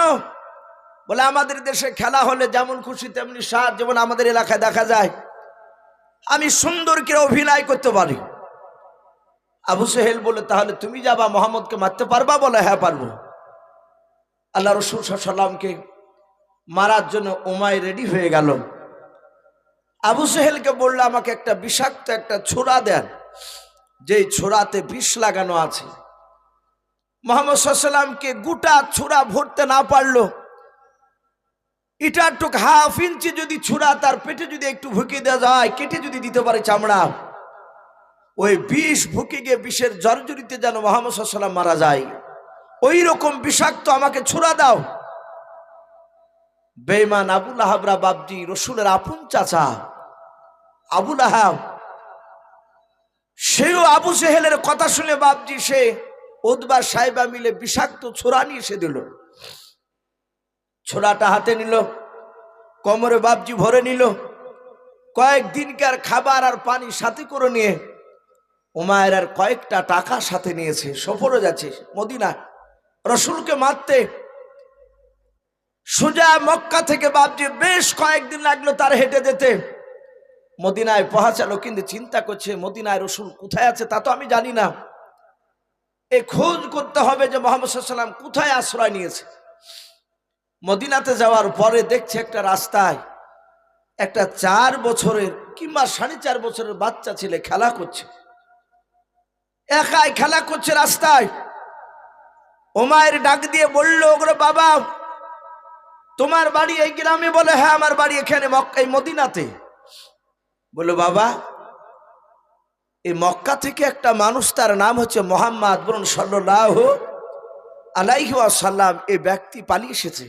বলে আমাদের দেশে খেলা হলে যেমন খুশি তেমনি সাজ, যেমন আমাদের এলাকায় দেখা যায়, আমি সুন্দর করে অভিনয় করতে পারি। আবু জেহেল বলে, তাহলে তুমি যাবা মুহাম্মদকে মারতে পারবা? বলে হ্যাঁ পারবো। আল্লাহ রাসূল সাল্লাল্লাহু আলাইহি ওয়াসাল্লামকে মারার জন্য উমাইর রেডি হয়ে গেল। আবু জেহেলকে বলল, আমাকে একটা বিষাক্ত একটা ছোরা দেন, যেই ছোরাতে বিষ লাগানো আছে। মুহাম্মদ সাল্লাল্লাহু আলাইহি ওয়াসাল্লামকে গোটা ছোরা ভরতে না পারলো, এটা একটু হাফ ইঞ্চি যদি ছোরা তার পেটে যদি একটু ভুকিয়ে দেওয়া যায়, কেটে যদি দিতে পারে চামড়া, ওই বিষ ভুকে গিয়ে বিষের জর্জরিতে যেন মুহাম্মদ সাল্লাল্লাহু আলাইহি ওয়াসাল্লাম মারা যায়, ওই রকম বিষাক্ত আমাকে ছোরা দাও। বেঈমান আবু লাহাবরা বাপজি রসুলের আপন চাচা আবু লাহাব, সেও আবু জেহেলের কথা শুনে বাপজি সে উতবা সাইবা মিলে বিষাক্ত ছোরা নিয়ে এসে দিল। ছোরাটা হাতে নিল, কোমরে বাপজি ভরে নিল, কয়েকদিনকার খাবার আর পানি সাথে করে নিয়ে উমায়ের আর কয়েকটা টাকা সাথে নিয়েছে, সফরে যাচ্ছে মদিনা রসুলকে মারতে। সোজা মক্কা থেকে বাপজি বেশ কয়েকদিন লাগলো তার হেঁটে যেতে, মদিনায় পৌঁছালো। কিন্তু চিন্তা করছে মদিনায় রসুল কোথায় আছে তা তো আমি জানি না, এই খোঁজ করতে হবে যে মুহাম্মদ সাল্লাল্লাহু আলাইহি ওয়াসাল্লাম কোথায় আশ্রয় নিয়েছে। মদিনাতে যাওয়ার পরে দেখছে একটা রাস্তায় একটা 4 বছরের কিংবা 4.5 বছরের বাচ্চা ছেলে খেলা করছে, একাই খেলা করছে রাস্তায়। উমায়ের ডাক দিয়ে বলল, ওগরে বাবা, তোমার বাড়ি এই গ্রামে? বলে হ্যাঁ, আমার বাড়ি এখানে মক্কায় মদিনাতে। বলল বাবা, এই মক্কা থেকে একটা মানুষ, তার নাম হচ্ছে মুহাম্মদ বলুন সাল্লাল্লাহু আলাইহি ওয়াসাল্লাম, এই ব্যক্তি পালিয়ে এসেছে,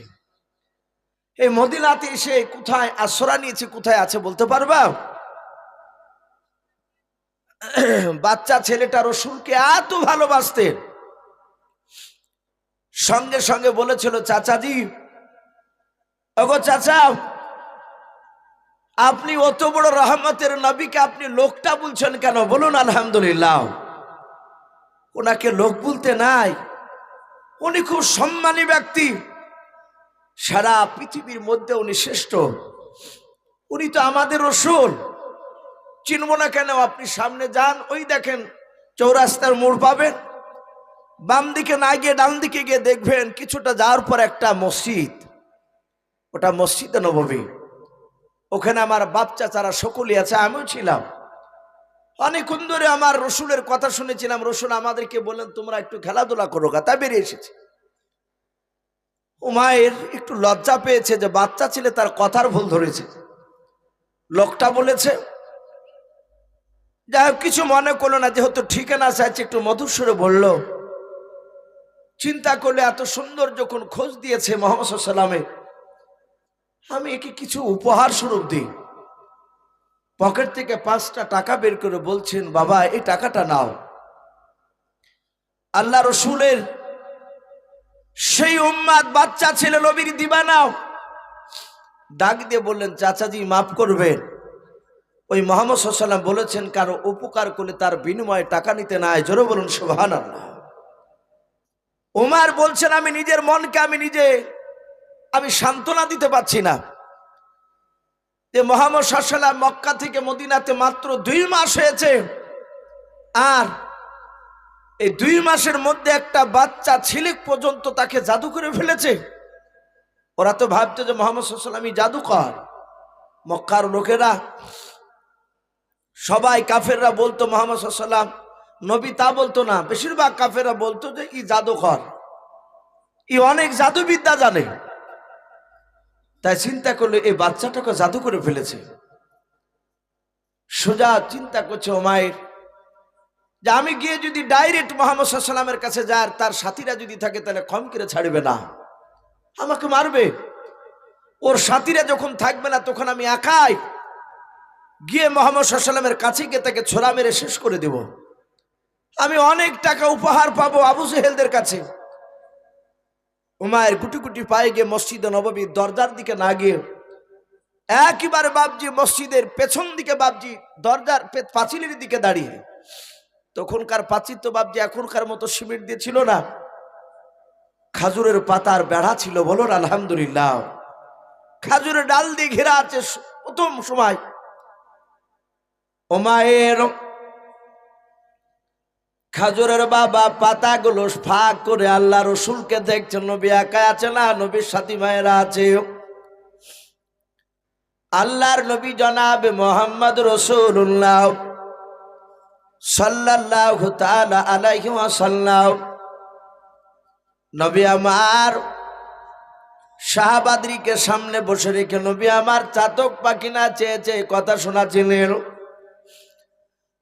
এই মদিনাতে এসে কোথায় আশ্রয় নিয়েছে, কোথায় আছে বলতে পারবা? বাচ্চা ছেলেটা রসুলকে এত ভালোবাসতেন, সঙ্গে সঙ্গে বলেছিল, চাচাজি, ওগো চাচা, আপনি অত বড় রহমতের নবীকে আপনি লোকটা বলছেন কেন? বলুন আলহামদুলিল্লাহ। ওনাকে লোক বলতে নাই, উনি খুব সম্মানী ব্যক্তি, সারা পৃথিবীর মধ্যে উনি শ্রেষ্ঠ, উনি তো আমাদের রসুল, চিনব না কেন? আপনি সামনে যান, ওই দেখেন চৌরাস্তার মোড় পাবেন, বাম দিকে না গিয়ে ডান দিকে গিয়ে দেখবেন কিছুটা যাওয়ার পর একটা মসজিদ, ওটা মসজিদে নববী, ওখানে আমার বাপ চাচারা সকলেই আছে, আমিও ছিলাম। অনেকক্ষণ ধরে আমার রসুলের কথা শুনেছিলাম, রসুল আমাদেরকে বললেন তোমরা একটু খেলাধুলা করো, তাই বেরিয়ে এসেছে। উমায়ের একটু লজ্জা পেয়েছে যে বাচ্চা ছেলে তার কথার ভুল ধরেছে, লোকটা বলেছে, যাই হোক কিছু মনে করলো না, যেহেতু ঠিকানা চাইছে একটু মধুর সুরে বলল। চিন্তা করলে এত সুন্দর যখন খোঁজ দিয়েছে মুহাম্মদ সাল্লাল্লাহু আলাইহি ওয়াসাল্লামে, আমি একে কিছু উপহার স্বরূপ দিই। পকেট থেকে 5টা টাকা বের করে বলছেন, বাবা এই টাকাটা নাও, আল্লাহ রসুলের সেই উম্মত বাচ্চা ছেলে নবীর দিবা নাও। ডাক দিয়ে বললেন, চাচাজি মাফ করবেন, ওই মুহাম্মদ সাল্লাল্লাহু আলাইহি ওয়াসাল্লাম বলেছেন কারো উপকার করলে তার বিনিময়ে টাকা নিতে নাই। জোরে বলুন সুবহানাল্লাহ। উমার বলছেন, আমি নিজের মনকে আমি সান্ত্বনা দিতে পারছি না যে মুহাম্মদ সাল্লাল্লাহু আলাইহি ওয়াসাল্লাম মক্কা থেকে মদিনাতে মাত্র 2 মাস হয়েছে, আর এই 2 মাসের মধ্যে একটা বাচ্চা ছেলে পর্যন্ত তাকে জাদু করে ফেলেছে। ওরা তো ভাবতো যে মুহাম্মদ সাল্লাল্লাহু আলাইহি ওয়াসাল্লাম জাদুকর। মক্কার লোকেরা সবাই কাফেররা বলতো মুহাম্মদ সাল্লাল্লাহু আলাইহি ওয়াসাল্লাম নবী, তা বলতো না, বেশিরভাগ কাফেররা বলতো যে ই জাদুকর, ই অনেক জাদুবিদ্যা জানে। তাই চিন্তা করলে এই বাচ্চাটাকে জাদু করে ফেলেছে। সোজা চিন্তা করছে উমাইর যে আমি গিয়ে যদি ডাইরেক্ট মুহাম্মদ সাল্লাল্লাহু আলাইহি ওয়াসাল্লামের কাছে যাই, আর তার সাথীরা যদি থাকে তাহলে কম করে ছাড়বে না, আমাকে মারবে। ওর সাথীরা যখন থাকবে না তখন আমি একাই গিয়ে মুহাম্মদ সাল্লাল্লাহু আলাইহি ওয়াসাল্লামের কাছে গিয়ে তাকে ছোরা মেরে শেষ করে দেব, আমি অনেক টাকা উপহার পাবো আবু জেহেলদের কাছে। উমায়ের গুটি গুটি পায়ে গিয়ে মসজিদে নববীর দরজার দিকে না গিয়ে একেবারে বাপজি মসজিদের পেছন দিকে বাপজি দরজার পাঁচিলের দিকে দাঁড়িয়ে, তখনকার পাঁচিল তো বাপজি এখনকার মতো সিমেন্ট দিয়ে ছিল না, খাজুরের পাতার বেড়া ছিল, বলুন আলহামদুলিল্লাহ। খাজুরের ডাল দিয়ে ঘেরা আছে প্রথম সময়। উমায়ের খাজুরের বাবা পাতাগুলো ফাঁক করে আল্লাহ রসুলকে দেখছেন, নবী একা আছে না, নবীর সাথী ভাইয়েরা আছে। আল্লাহর নবী জনাবে মুহাম্মদ রাসূলুল্লাহ সাল্লাল্লাহু তাআলা আলাইহি ওয়াসাল্লাম, নবী আমার সাহাবাদেরকে সামনে বসে রেখে নবী আমার চাতক পাখি না চেয়ে চেয়ে কথা শোনাচ্ছিলেন।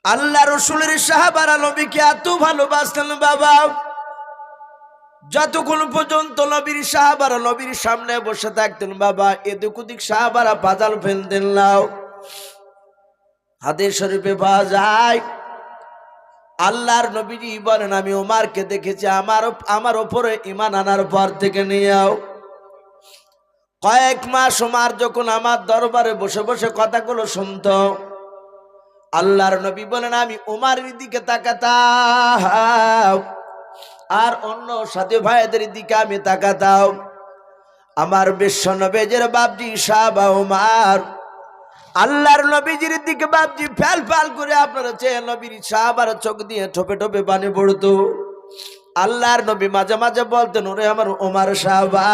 আল্লাহ রসুলের সাহাবারা নবীকে এত ভালোবাসতেন বাবা, যতক্ষণ পর্যন্ত নবীর সাহাবারা নবীর সামনে বসে থাকতেন বাবা, এদিক ওদিক সাহাবারা বাজাল ফেলতেন নাও। হাদিস শরীফে পাওয়া যায় আল্লাহর নবীজি বলেন, আমি ওমরকে দেখেছি আমার ওপরে ঈমান আনার পর থেকে নিয়েও কয়েক মাস ওমর যখন আমার দরবারে বসে বসে কথাগুলো শুনতো, আল্লাহর নবী বলেন আমি ওমরের দিকে তাকাতাম আর অন্য সাথী ভাইদের দিকে আমি তাকাতাম। আমার বিশ্ব নবীর বাপজি সাহাবা ওমর আল্লাহর নবীজির দিকে বাপজি ফ্যাল ফ্যাল করে আপনারা চেয়ে নবীর সাহাবার চোখ দিয়ে ঠোপে ঠোপে পানি পড়তো। আল্লাহর নবী মাঝে মাঝে বলতেন, ওরে আমার ওমর সাহাবা,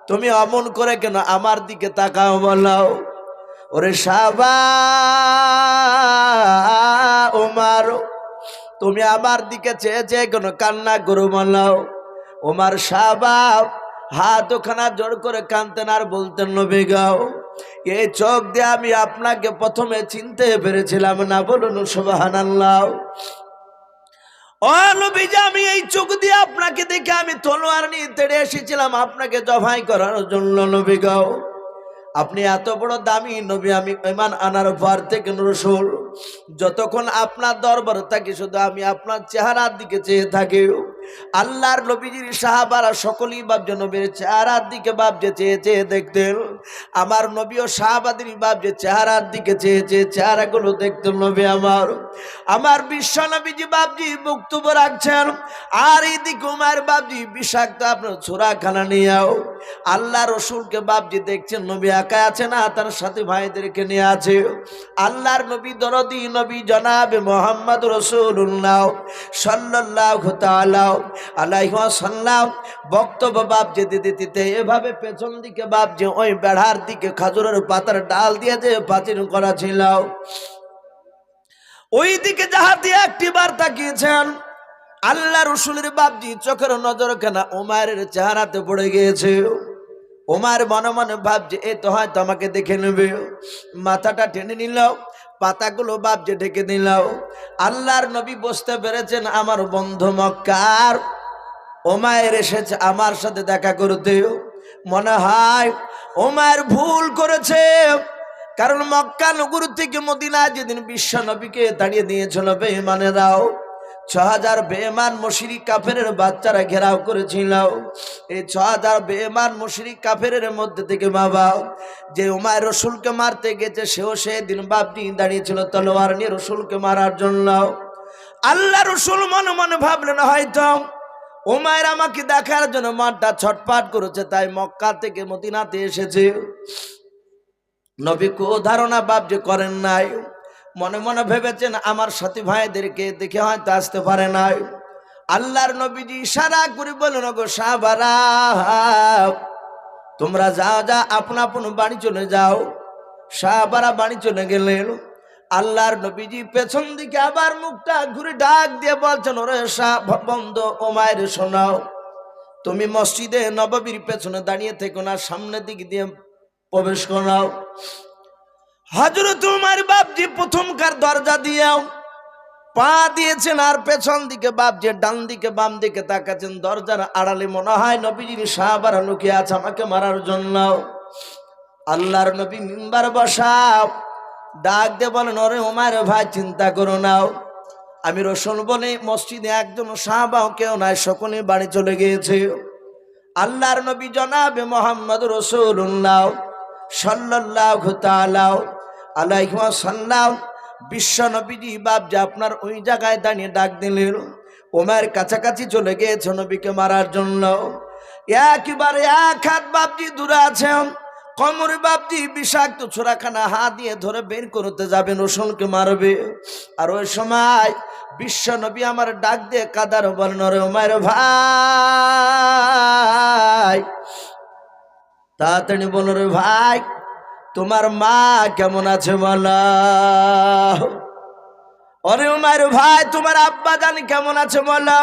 তুমি অমন করে কেন আমার দিকে তাকাও বলাও? ওরে সাহাবা ওমর, তুমি আমার দিকে চেয়ে চেয়ে কেন কান্না করো বলাও? ওমর সাহাবা হাত ওখানা জোর করে কাঁদতেন আর বলতেন, নবী গাও, এই চোখ দিয়ে আমি আপনাকে প্রথমে চিনতে পেরেছিলাম না, বলুন সুবহানাল্লাহ। ও নবীজি, আমি এই চোখ দিয়ে আপনাকে দেখে আমি তলোয়ার নিয়ে তেড়ে এসেছিলাম আপনাকে জবাই করার জন্য। নবী গাও, আপনি এত বড় দামি নবী, আমি ঈমান আনার পর থেকে রাসূল যতক্ষণ আপনার দরবার থাকি শুধু আমি আপনার চেহারার দিকে চেয়ে থাকি। আল্লাহর নবীজির সাহাবারা সকলেই ভাবছে নবীর চেহারার দিকে ভাবছে চেয়ে চেয়ে দেখতেন। আমার নবী ও সাহাবাদের ভাবছে চেহারার দিকে চেয়ে চেয়ে চেহারাগুলো দেখতেন। নবী আমার বিশ্ব নবীজি বাবজি বক্তব্য রাখছেন আর এইদিকে উমার বাবজি বিষাক্ত আপনার ছোড়াখানা নিয়েও আল্লাহ রসুলকে বাবজি দেখছেন। নবী একা আছে না, তার সাথে ভাইদেরকে নিয়ে আছে। আল্লাহর নবী দরদি নবী জনাবে মুহাম্মদ রাসূলুল্লাহ সাল্লাল্লাহু তাআলা আলাইহি ওয়াসাল্লাম বক্তব্য বাবজি দিতে দিতে এভাবে পেছন দিকে বাবজি ওই বেড়ার দিকে খাজুরের পাতার ডাল দিয়ে যে পাচির করা ছিল ওই দিকে যাহা দিয়ে একটিবার তাকিয়েছেন, আল্লাহ রসুলের বাবজি চোখের নজর কেনা ওমরের চেহারাতে পড়ে গিয়েছে। ওমর মনে মনে ভাবছে এ তো হয়তো আমাকে দেখে নেবে। মাথাটা টেনে নিল, পাতাগুলো বাবজে ঢেকে দিল। আল্লাহর নবী বুঝতে পেরেছেন আমার বন্ধু মক্কার ওমর এসেছে আমার সাথে দেখা করতে। মনে হয় ওমর ভুল করেছে, কারণ মক্কা নগর থেকে মদিনা যেদিন বিশ্ব নবীকে তাড়িয়ে দিয়েছিল বেঈমানেরাও, ৬,০০০ বেঈমান মুশরিক কাফেরের বাচ্চারা ঘেরাও করেছিল। এই ৬,০০০ বেঈমান মুশরিক কাফেরের মধ্যে থেকে বাবা যে উমার রসুলকে মারতে গেছে সেও সেদিন বাপটি দাঁড়িয়েছিল তলোয়ার নিয়ে রসুলকে মারার জন্য। আল্লাহ রসুল মনে মনে ভাবলেন হয়তো উমার আমাকে দেখার জন্য মাঠটা ছটপাট করেছে, তাই মক্কা থেকে মদিনাতে এসেছে। নবী কো ধারণা বাপ যে করেন নাই, মনে মনে ভেবেছেন আমার সাথী ভাইদেরকে দেখে হয়তো আসতে পারে নাই। আল্লাহর নবীজি ইশারা করে বলেন, গো সাহাবারা তোমরা যাও, যা আপন আপন বাড়ি চলে যাও। সাহাবারা বাড়ি চলে গেলেন। আল্লাহর নবীজি পেছন দিকে আবার মুখটা ঘুরে ডাক দিয়ে বলছেন, ওরে বন্ধু ওমর শোনাও, তুমি মসজিদে নববীর পেছনে দাঁড়িয়ে থেকো না, সামনের দিক দিয়ে প্রবেশ করাও। হযরত উমর বাপজি প্রথমকার দরজা দিয়েও পা দিয়েছেন আর পেছন দিকে বাপজি ডান দিকে বাম দিকে তাকাচ্ছেন। দরজার আড়ালে মনে হয় নবীজির সাহাবারা লুকিয়ে আছে আমাকে মারার জন্য। আল্লাহর নবী মিম্বার বসাও, ডাক দিয়ে বলেন, ওরে উমর ভাই চিন্তা করো নাও, আমি রসুল বলে মসজিদে একজন সাহাবাও কেউ নাই, সকলে বাড়ি চলে গিয়েছে। আল্লাহর নবী জনাবে মুহাম্মদ রাসূলুল্লাহ সাল্লাল্লাহু তাআলা আলাইহি ওয়াসাল্লাম বিশ্ব নবীজি বাপ যে আপনার ওই জায়গায় দাঁড়িয়ে ডাক দিলেন। ওমর কাছাকাছি চলে গিয়েছে নবীকে মারার জন্য। একবারে এক হাত বাপজি দূরে আছেন, কোমরে বাপজি বিষাক্ত ছোরাখানা হাত দিয়ে ধরে বের করতে যাবেন, রসুলকে মারবে। আর ওই সময় বিশ্ব নবী আমার ডাক দিয়ে কাদার বলেন, ওরে ওমর ভাই তাড়াতাড়ি বলো রে ভাই, তোমার মা কেমন আছে বলো। ওরে উমর ভাই তোমার আব্বা জানি কেমন আছে বলো।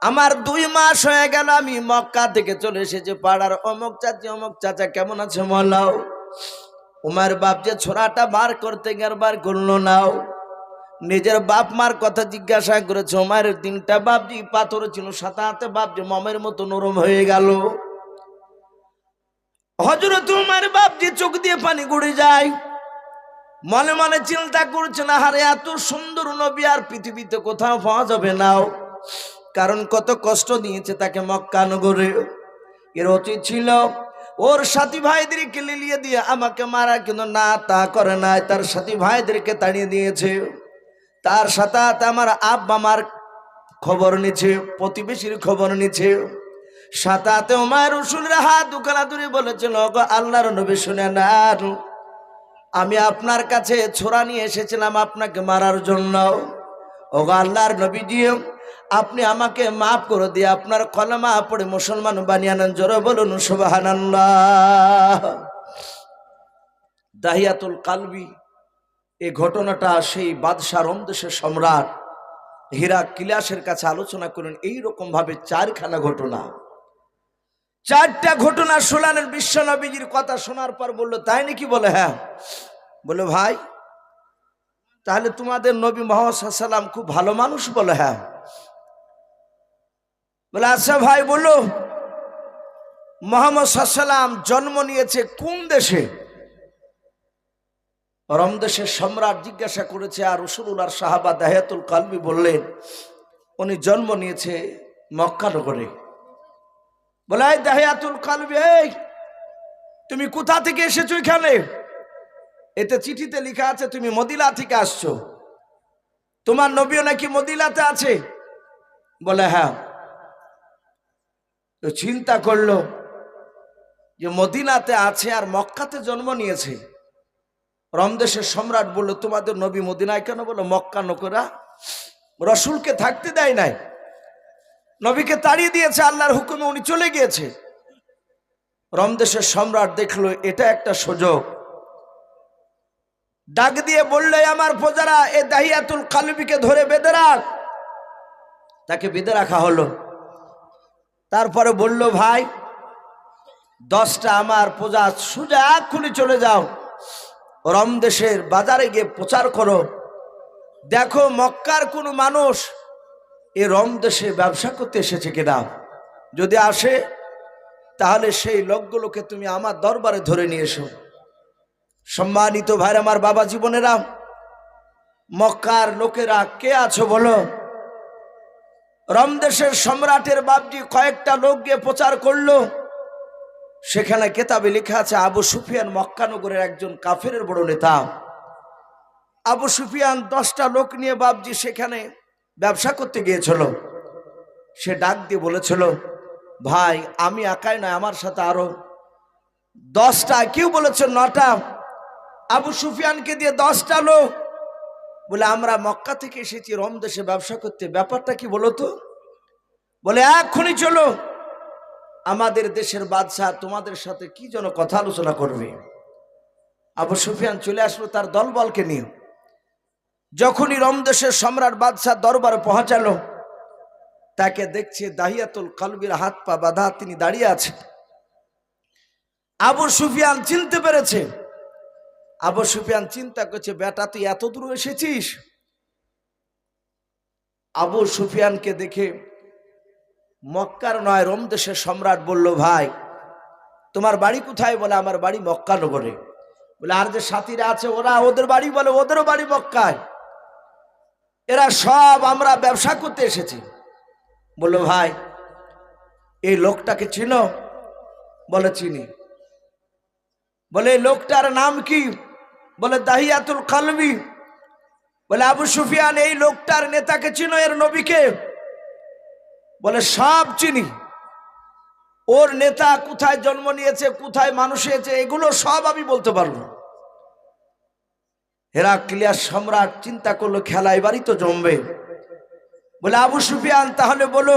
আমার 2 মাস হয়ে গেল আমি মক্কা থেকে চলে এসেছি, পাড়ার অমুক চাচি অমুক চাচা কেমন আছে বলো। উমর বাপ যে ছোড়াটা বার করতে গেল বার করলো নাও, নিজের বাপ মার কথা জিজ্ঞাসা করেছে। উমরের 3টা বাপজি পাথর ছিল, সাথে সাথে বাপজি মমের মতো নরম হয়ে গেল। হযরত উমর বাপজি চোখ দিয়ে পানি গড়ে যায়, মনে মনে চিন্তা করছে না, হারে এত সুন্দর নবী আর পৃথিবীতে কোথাও পাওয়া যাবে না, কারণ কত কষ্ট দিয়েছে তাকে মক্কা নগরে। এর উচিত ছিল ওর সাথী ভাইদেরকে লিলিয়ে দিয়ে আমাকে মারা, কিন্তু না, তা করে নাই। তার সাথী ভাইদেরকে তাড়িয়ে দিয়েছে। তার সাথে আমার আব্বা মার খবর নিচ্ছে, প্রতিবেশীর খবর নিচ্ছে। সাথে ওমর রসুলের হাত দুখানা ধরে বলেছিল, আল্লাহর নবী শুনে না, আমি আপনার কাছে ছোরা নিয়ে এসেছিলাম আপনাকে মারার জন্য। ওগো আল্লাহর নবীজি, আপনি আমাকে মাফ করে দিয়ে আপনার কলেমা পড়ে মুসলমান বানিয়ে নেন। জোরে বলুন সুবহানাল্লাহ। দাহিয়াতুল কালবি, এই ঘটনাটা সেই বাদশাহ রমদেশের সম্রাট হিরাক্লিয়াসের কাছে আলোচনা করেন। এইরকম ভাবে 4খানা ঘটনা, 4টা ঘটনা শোনালেন। বিশ্ব নবীজির কথা শোনার পর বলল, তাই নাকি? বলে হ্যাঁ। বলে ভাই, তাহলে তোমাদের নবী মুহাম্মদ সাল্লাল্লাহু আলাইহি ওয়াসাল্লাম খুব ভালো মানুষ? বলে হ্যাঁ। বলে আচ্ছা ভাই, বলো মুহাম্মদ সাল্লাল্লাহু আলাইহি ওয়াসাল্লাম জন্ম নিয়েছে কোন দেশে? রমদেশের সম্রাট জিজ্ঞাসা করেছে। আর রাসূলুল্লাহর সাহাবা দাহিয়াতুল কালবি বললেন, উনি জন্ম নিয়েছে মক্কা নগরে। বলে এই দাহিয়াতুল কালবি, এই তুমি কোথা থেকে এসেছো এখানে? এতে চিঠিতে লেখা আছে তুমি মদিনা থেকে আসছো, তোমার নবীও নাকি মদিনাতে আছে। বলে হ্যাঁ। তো চিন্তা করলো যে মদিনাতে আছে আর মক্কাতে জন্ম নিয়েছে। রমদেশের সম্রাট বলল, তোমাদের নবী মদিনায় কেন? বলো মক্কা নকরা রসুলকে থাকতে দেয় নাই, নবীকে তাড়িয়ে দিয়েছে, আল্লাহর হুকুমে উনি চলে গিয়েছে। রমদেশের সম্রাট দেখলো এটা একটা সুযোগ, ডাক দিয়ে বললে, আমার প্রজারা এ দাহিয়াতুল কালবিকে ধরে বেঁধে রাখ। তাকে বেঁধে রাখা হলো। তারপরে বলল, ভাই 10টা আমার প্রজা সোজা এক্ষুনি চলে যাও, রমদেশের বাজারে গিয়ে প্রচার করো, দেখো মক্কার কোনো মানুষ এ রমদেশে ব্যবসা করতে এসেছে কিনা। যদি আসে তাহলে সেই লোকগুলোকে তুমি আমার দরবারে ধরে নিয়ে এসো। সম্মানিত ভাইরা আমার, বাবা জীবনেরা, মক্কার লোকেরা কে আছো বলো? রমদেশের সম্রাটের বাপজি কয়েকটা লোক গিয়ে প্রচার করলো। সেখানে কেতাবে লেখা আছে আবু সুফিয়ান মক্কা নগরের একজন কাফেরের বড় নেতা। আবু সুফিয়ান 10টা লোক নিয়ে বাপজি সেখানে ব্যবসা করতে গিয়েছিল। সে ডাক দিয়ে বলেছিল, ভাই আমি একাই নয়, আমার সাথে আরো 10টা, কেউ বলেছে 9টা, আবু সুফিয়ানকে দিয়ে 10টা লোক। বলে আমরা মক্কা থেকে এসেছি রমদেশে ব্যবসা করতে, ব্যাপারটা কি বলো তো? বলে এক্ষুনি চলো, আমাদের দেশের বাদশাহ তোমাদের সাথে কি যেন কথা আলোচনা করবে। আবু সুফিয়ান চলে আসলো তার দলবলকে নিয়ে। যখনই রমদেশের সম্রাট বাদশাহ দরবারে পৌঁছালো, তাকে দেখছে দাহিয়াতুল কালবির হাত পা বাঁধা, তিনি দাঁড়িয়ে আছে। আবু সুফিয়ান চিনতে পেরেছে। আবু সুফিয়ান চিন্তা করছে, বেটা তুই এত দূর এসেছিস। আবু সুফিয়ানকে দেখে মক্কার নয় রমদেশের সম্রাট বলল, ভাই তোমার বাড়ি কোথায়? বলে আমার বাড়ি মক্কা নগরে। বলে আর যে সাথীরা আছে ওরা, ওদের বাড়ি? বলে ওদেরও বাড়ি মক্কায়। এরা সব আমরা ব্যবসা করতে এসেছি। বলল, ভাই এই লোকটাকে চিনো? বলে চিনি। বলে এই লোকটার নাম কি? বলে দাহিয়াতুল কালবি। বলে আবু সুফিয়ান এই লোকটার নেতাকে চিনো, এর নবীকে? বলে সব চিনি। ওর নেতা কোথায় জন্ম নিয়েছে, কোথায় মানুষ হয়েছে, এগুলো সব আমি বলতে পারবো। হিরাক্লিয়াস সম্রাট চিন্তা করলো, খেলা এবারই তো জমবে। বলে আবু সুফিয়ান তাহলে বলো,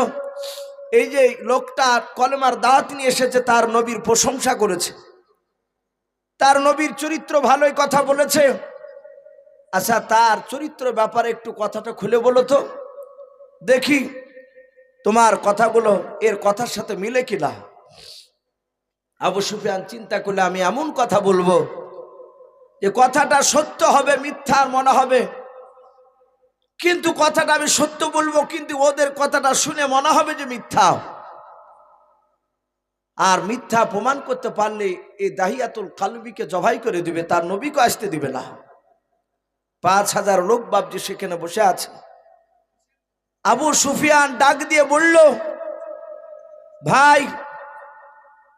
এই যে লোকটা কলেমার দাওয়াত নিয়ে এসেছে, তার নবীর প্রশংসা করেছে, তার নবীর চরিত্র ভালোই কথা বলেছে, আচ্ছা তার চরিত্র ব্যাপারে একটু কথাটা খুলে বলো তো দেখি, তোমার কথাগুলো এর কথার সাথে মিলে কিনা। আবু সুফিয়ান চিন্তা করলে, আমি এমন কথা বলবো যে কথাটা সত্য হবে, মিথ্যা মনে হবে, কিন্তু কথাটা আমি সত্য বলবো, কিন্তু ওদের কথাটা শুনে মনে হবে যে মিথ্যা। আর মিথ্যা প্রমাণ করতে পারলে এই দাহিয়াতুল কালবিকে জবাই করে দিবে, তার নবীকে আসতে দিবে না। 5000 লোক বাপজি সেখানে বসে আছে। আবু সুফিয়ান ডাক দিয়ে বলল, ভাই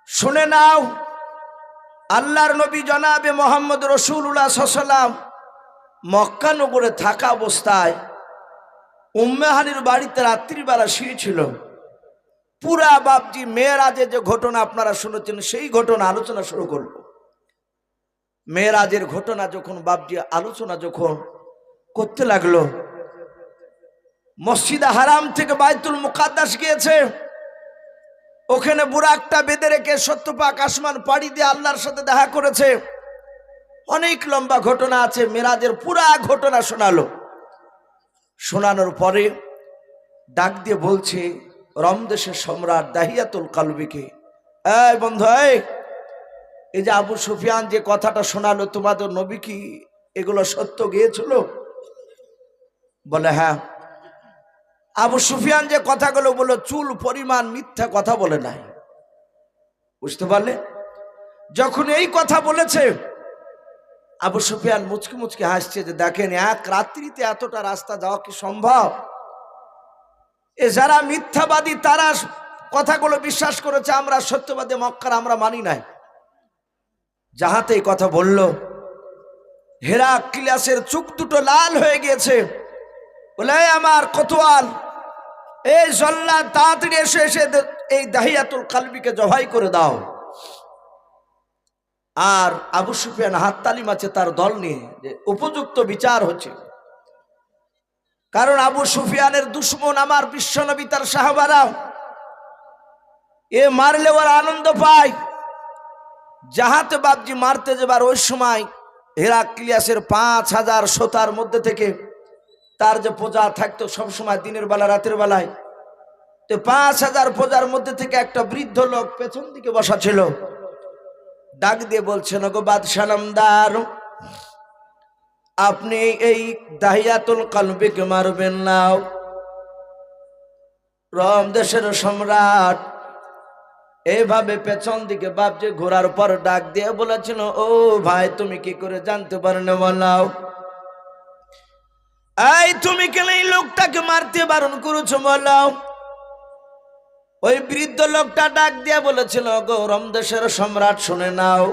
শুনে নাও, আল্লাহর নবী জনাবে মোহাম্মদ রসুল্লাহ সাল্লাল্লাহু আলাইহি ওয়াসাল্লাম মক্কা নগরে থাকা অবস্থায় উম্মে হানির বাড়িতে রাত্রিবেলা শুয়েছিল। পুরা বাপজি মেয়েরাজের যে ঘটনা আপনারা শুনেছেন সেই ঘটনা আলোচনা শুরু করল। মেয়েরাজের ঘটনা যখন বাপজি আলোচনা যখন করতে লাগলো, মসজিদে হারাম থেকে বাইতুল মুকাদ্দাস গিয়েছে। ওখানে বুরাকটা বেঁধে রেখে সত্যপাক আসমান পাড়ি দিয়ে আল্লাহর সাথে দেখা করেছে। অনেক লম্বা ঘটনা আছে, মেরাজের পুরা ঘটনা শোনালো। শোনানোর পরে ডাক দিয়ে বলছে রম দেশের সম্রাট দাহিয়াতুল কালবিকে, এই বন্ধু, এই যে আবু সুফিয়ান যে কথাটা শোনালো তোমাদের নবী কি এগুলো সত্য গিয়েছিল? বলে হ্যাঁ। আবু সুফিয়ান যে কথাগুলো বলল চুল পরিমাণ মিথ্যা কথা বলে নাই। বুঝতে পারলে? যখন এই কথা বলেছে আবু সুফিয়ান মুচকি মুচকি হাসছে যে দেখেন এক রাত্রিতে এতটা রাস্তা যাওয়া কি সম্ভব? এ যারা মিথ্যাবাদী তারা কথাগুলো বিশ্বাস করেছে, আমরা সত্যবাদী মক্কার আমরা মানি নাই। যাহাতে এই কথা বলল হেরাক্লিয়াসের চোখ দুটো লাল হয়ে গিয়েছে। বলে আমার কোতোয়াল, এই জল্লাদ তাড়াতাড়ি এসে এসে এই দাহিয়াতুল কালবিকে জবাই করে দাও। আর আবু সুফিয়ান হাত তালিম আছে তার দল নিয়ে যে উপযুক্ত বিচার হচ্ছে। কারণ আবু সুফিয়ানের দুশ্মন আমার বিশ্বনবী তার সাহাবারা, এ মারলে ওরা আনন্দ পায়। যাহাতে বাপজি মারতে যাবার ওই সময় হেরাক্লিয়াসের 5000 শ্রোতার মধ্যে থেকে তার যে প্রজা থাকতো সবসময় দিনের বেলা রাতের বেলায়, তো 5000 প্রজার মধ্যে থেকে একটা বৃদ্ধ লোক পেছন দিকে বসা ছিল। ডাক দিয়ে বলছেন, গো বাদশাহ নামদার, আপনি এই দাহিয়াতুল কালবিকে মারবেন না। রোম দেশের সম্রাট এইভাবে পেছন দিকে বাপজি ঘোরার পর ডাক দিয়ে বলেছিল, ও ভাই তুমি কি করে জানতে পারেন? বলাও, এই তুমি কেন এই লোকটাকে মারতে বারণ করেছো? বলাও। ওই বৃদ্ধ লোকটা ডাক দিয়ে বলেছিল, গো রোম দেশের সম্রাট শুনে নাও,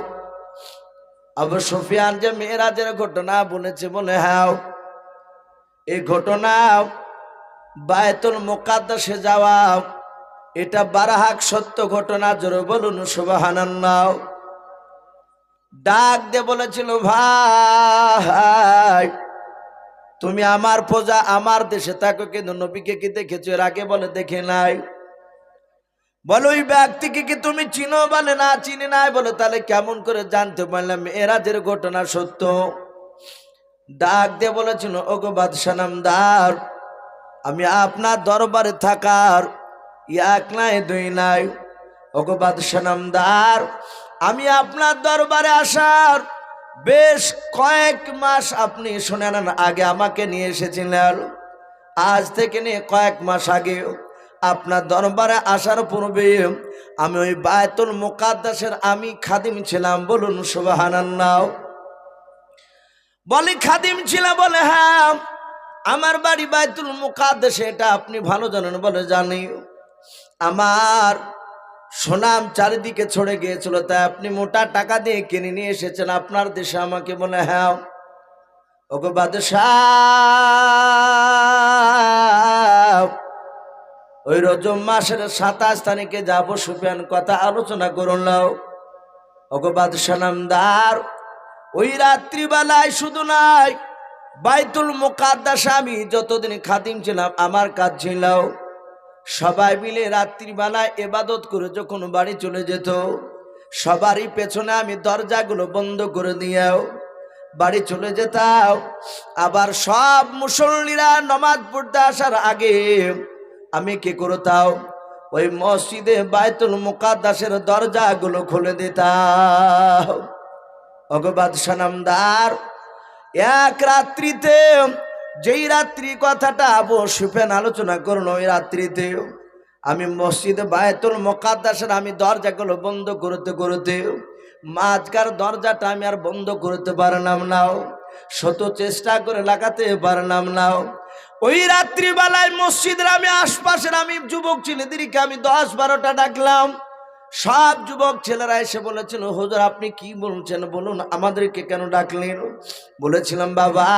আবু সুফিয়ান যে মেরাজের ঘটনা বলেছে। বলে হ্যাঁ, এই ঘটনা বায়তুল মুকাদ্দাসে যাওয়া এটা বারাহাক সত্য ঘটনা। জোরে বলুন সুবহানাল্লাহ। ডাক দিয়ে বলেছিল, ভাই তুমি আমার প্রজা, আমার দেশে থাকো, কিন্তু নবীকে কি দেখেছো এর আগে? বলে দেখে নাই। বলো ওই ব্যক্তিকে কি তুমি চিনো? বলে না চিনি নাই। বলে তাহলে কেমন করে জানতে পারলাম মেরাজের ঘটনা সত্য? ডাক দিয়ে বলেছিল, ওগো বাদশাহ নামদার, আমি আপনার দরবারে থাকার এক নাই দুই নাই। ওগো বাদশাহ নামদার, আমি আপনার দরবারে আসার বেশ কয়েক মাস আপনি শুনে নেন আগে আমাকে নিয়ে এসেছিলেন। আজ থেকে নিয়ে কয়েক মাস আগে আপনার দরবারে আসার পূর্বে আমি ওই বায়তুল মুকাদ্দাসের আমি খাদিম ছিলাম। বলুন সুবহানাল্লাহ। বলে খাদিম ছিলাম? বলে হ্যাঁ, আমার বাড়ি বায়তুল মুকাদ্দাসে, এটা আপনি ভালো জানেন। বলে জানি। আমার সুনাম চারিদিকে ছড়ে গিয়েছিল, তাই আপনি মোটা টাকা দিয়ে কিনে নিয়ে এসেছেন আপনার দেশে আমাকে। বলে হ্যাঁ। ওগো বাদশাহ, ওই রজব মাসের 27 তারিখে যাব সুফিয়ান কথা আলোচনা করুন। ওগো বাদশাহ নামদার, ওই রাত্রিবেলায় শুধু নাই বাইতুল মুকাদ্দাস আমি যতদিন খাদিম ছিলাম আমার কাজ ছিল, সবাই মিলে রাত্রিবেলায় ইবাদত করে যখন বাড়ি চলে যেত সবারই পেছনে আমি দরজাগুলো বন্ধ করে দিয়েও বাড়ি চলে যেতাম। আবার সব মুসল্লিরা নামাজ পড়তে আসার আগে আমি কি করতাম, ওই মসজিদে বায়তুল মুকাদ্দাসের দরজাগুলো খুলে দিতাম। ওগো বাদশাহ নামদার, এক রাত্রিতে, যেই রাত্রি কথাটা আবু সুফিয়ান আলোচনা করল, ওই রাত্রিতে আমি মসজিদে বায়তুল মুকাদ্দাসের আমি দরজাগুলো বন্ধ করতে করতে মাঝখার দরজাটা আমি আর বন্ধ করতে পারলাম না, শত চেষ্টা করে লাগাতে পারলাম না। ওই রাত্রিবেলায় মসজিদের আমি আশপাশের আমি যুবক ছেলেদেরকে আমি 10-12টা ডাকলাম, সব যুবক ছেলেরা এসে বলেছিল, হুজুর আপনি কি বলছেন বলুন, আমাদেরকে কেন ডাকলেন? বলেছিলাম, বাবা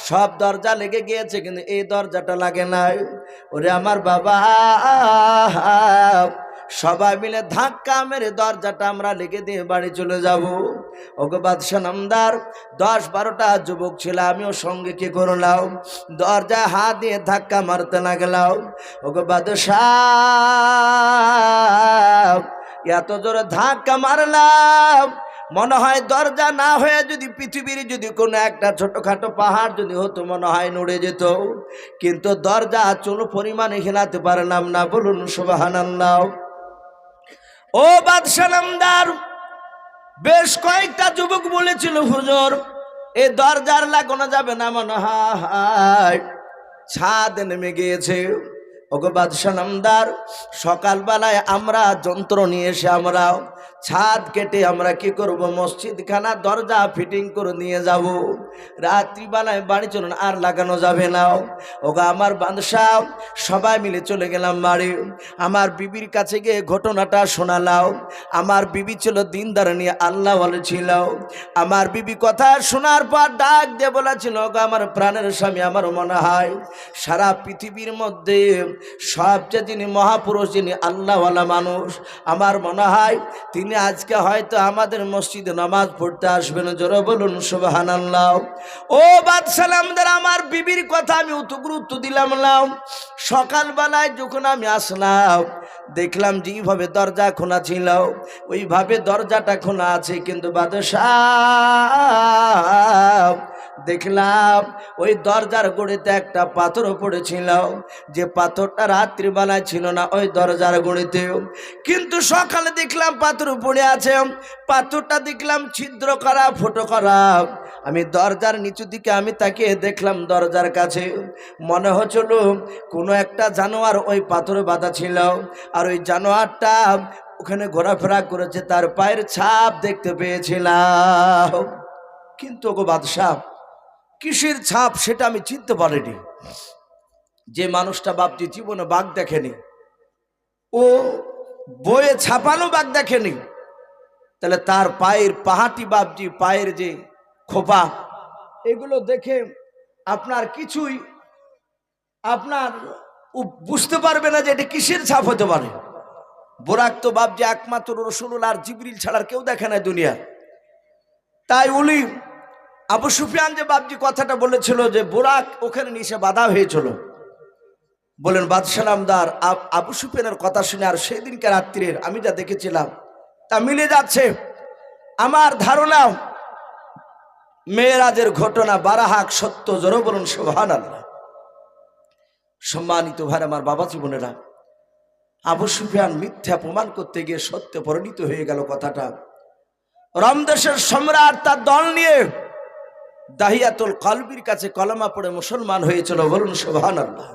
সব দরজা লেগে গিয়েছে কিন্তু এই দরজাটা লাগে নাই। ওরে আমার বাবা, সবাই মিলে ধাক্কা মেরে দরজাটা আমরা লেগে দিয়ে বাড়ি চলে যাব। ওগো বাদশা নামদার, 10-12টা যুবক ছিল, আমিও সঙ্গে কি করলাম, দরজায় হাত দিয়ে ধাক্কা মারতে লাগলাম। ওগো বাদশা, এত জোরে ধাক্কা মারলাম, মনে হয় দরজা না হয়ে যদি পৃথিবীর যদি কোনো একটা ছোটখাটো পাহাড় যদি হতো মনে হয় নড়ে যেত, কিন্তু দরজা চুল পরিমাণে হিলাতে পারলাম না। বলুন সুবহানাল্লাহ। ও বাদশা নামদার, বেশ কয়েকটা যুবক বলেছিল, হুজুর এই দরজার লাগানো যাবে না, মনে হয় ছাদ নেমে গিয়েছে। ওগো বাদশা নামদার, সকালবেলায় আমরা যন্ত্র নিয়ে এসে আমরা ছাদ কেটে আমরা কি করব, মসজিদখানা দরজা ফিটিং করে নিয়ে যাব। রাত্রিবেলায় বাড়ি চলুন, আর লাগানো যাবে না। ওগো আমার বাদশা, সবাই মিলে চলে গেলাম বাড়ি। আমার বিবির কাছে গিয়ে ঘটনাটা শোনালাম। আমার বিবি ছিল দিনদার নিয়ে আল্লাহ বলেছিল। আমার বিবি কথা শোনার পর ডাক দিয়ে বলেছিল, ওগো আমার প্রাণের স্বামী, আমার মনে হয় সারা পৃথিবীর মধ্যে সবচেয়ে যিনি মহাপুরুষ, যিনি আল্লাহওয়ালা মানুষ, আমার মনে হয় তিনি আজকে হয়তো আমাদের মসজিদে নামাজ পড়তে আসবেন। জোরে বলুন সুবহানাল্লাহ। ও বাদশা নামদার, আমার বিবির কথা আমি অত গুরুত্ব দিলাম না। সকালবেলায় যখন আমি আসলাম, দেখলাম যেভাবে দরজা খোলা ছিল ওইভাবে দরজাটা খোলা আছে, কিন্তু বাদশা দেখলাম ওই দরজার গোড়েতে একটা পাথর পড়েছিল, যে পাথরটা রাত্রিবেলায় ছিল না ওই দরজার গোড়েতে, কিন্তু সকালে দেখলাম পাথর পড়ে আছে। পাথরটা দেখলাম ছিদ্র করা, ফুটো করা। আমি দরজার নিচু দিকে আমি তাকিয়ে দেখলাম, দরজার কাছে মনে হচ্ছিল কোনো একটা জানোয়ার ওই পাথরে বাঁধা ছিল, আর ওই জানোয়ারটা ওখানে ঘোরাফেরা করেছে, তার পায়ের ছাপ দেখতে পেয়েছিলাম। কিন্তু গো বাদশাহ, কিসের ছাপ সেটা আমি চিনতে পারিনি। যে মানুষটা বাপজি জীবনে বাঘ দেখেনি, ও বইয়ে ছাপানো বাঘ দেখেনি, তাহলে তার পায়ের পাহাটি বাপজি পায়ের যে খোপা, এগুলো দেখে আপনার কিছুই আপনার বুঝতে পারবে না যে এটা কিসের ছাপ হতে পারে। বোরাক তো বাপজি একমাত্র রাসূলুল্লাহ আর জিবরিল ছাড়া কেউ দেখে না দুনিয়া। তাই উনি আবু সুফিয়ান যে বাপজি কথাটা বলেছিল যে বোরাক ওখানে নিচে বাধা হয়েছিল, বলেন বাদশা নামদার, আবু সুফিয়ানের কথা শুনে আর সেই দিনকার রাত্রির আমি যা দেখেছিলাম তা মিলে যাচ্ছে। আমার ধারণা মেরাজের ঘটনা বারাহাক সত্য। জোরে বলুন সুবহানাল্লাহ। সম্মানিত ভাই আমার বাবা জীবনেরা, আবু সুফিয়ান মিথ্যা প্রমাণ করতে গিয়ে সত্য পরিণত হয়ে গেল কথাটা। রমদেশের সম্রাট তার দল নিয়ে দাহিয়াতুল কলবির কাছে কলমা পড়ে মুসলমান হয়েছিল। বলুন সুবহানাল্লাহ।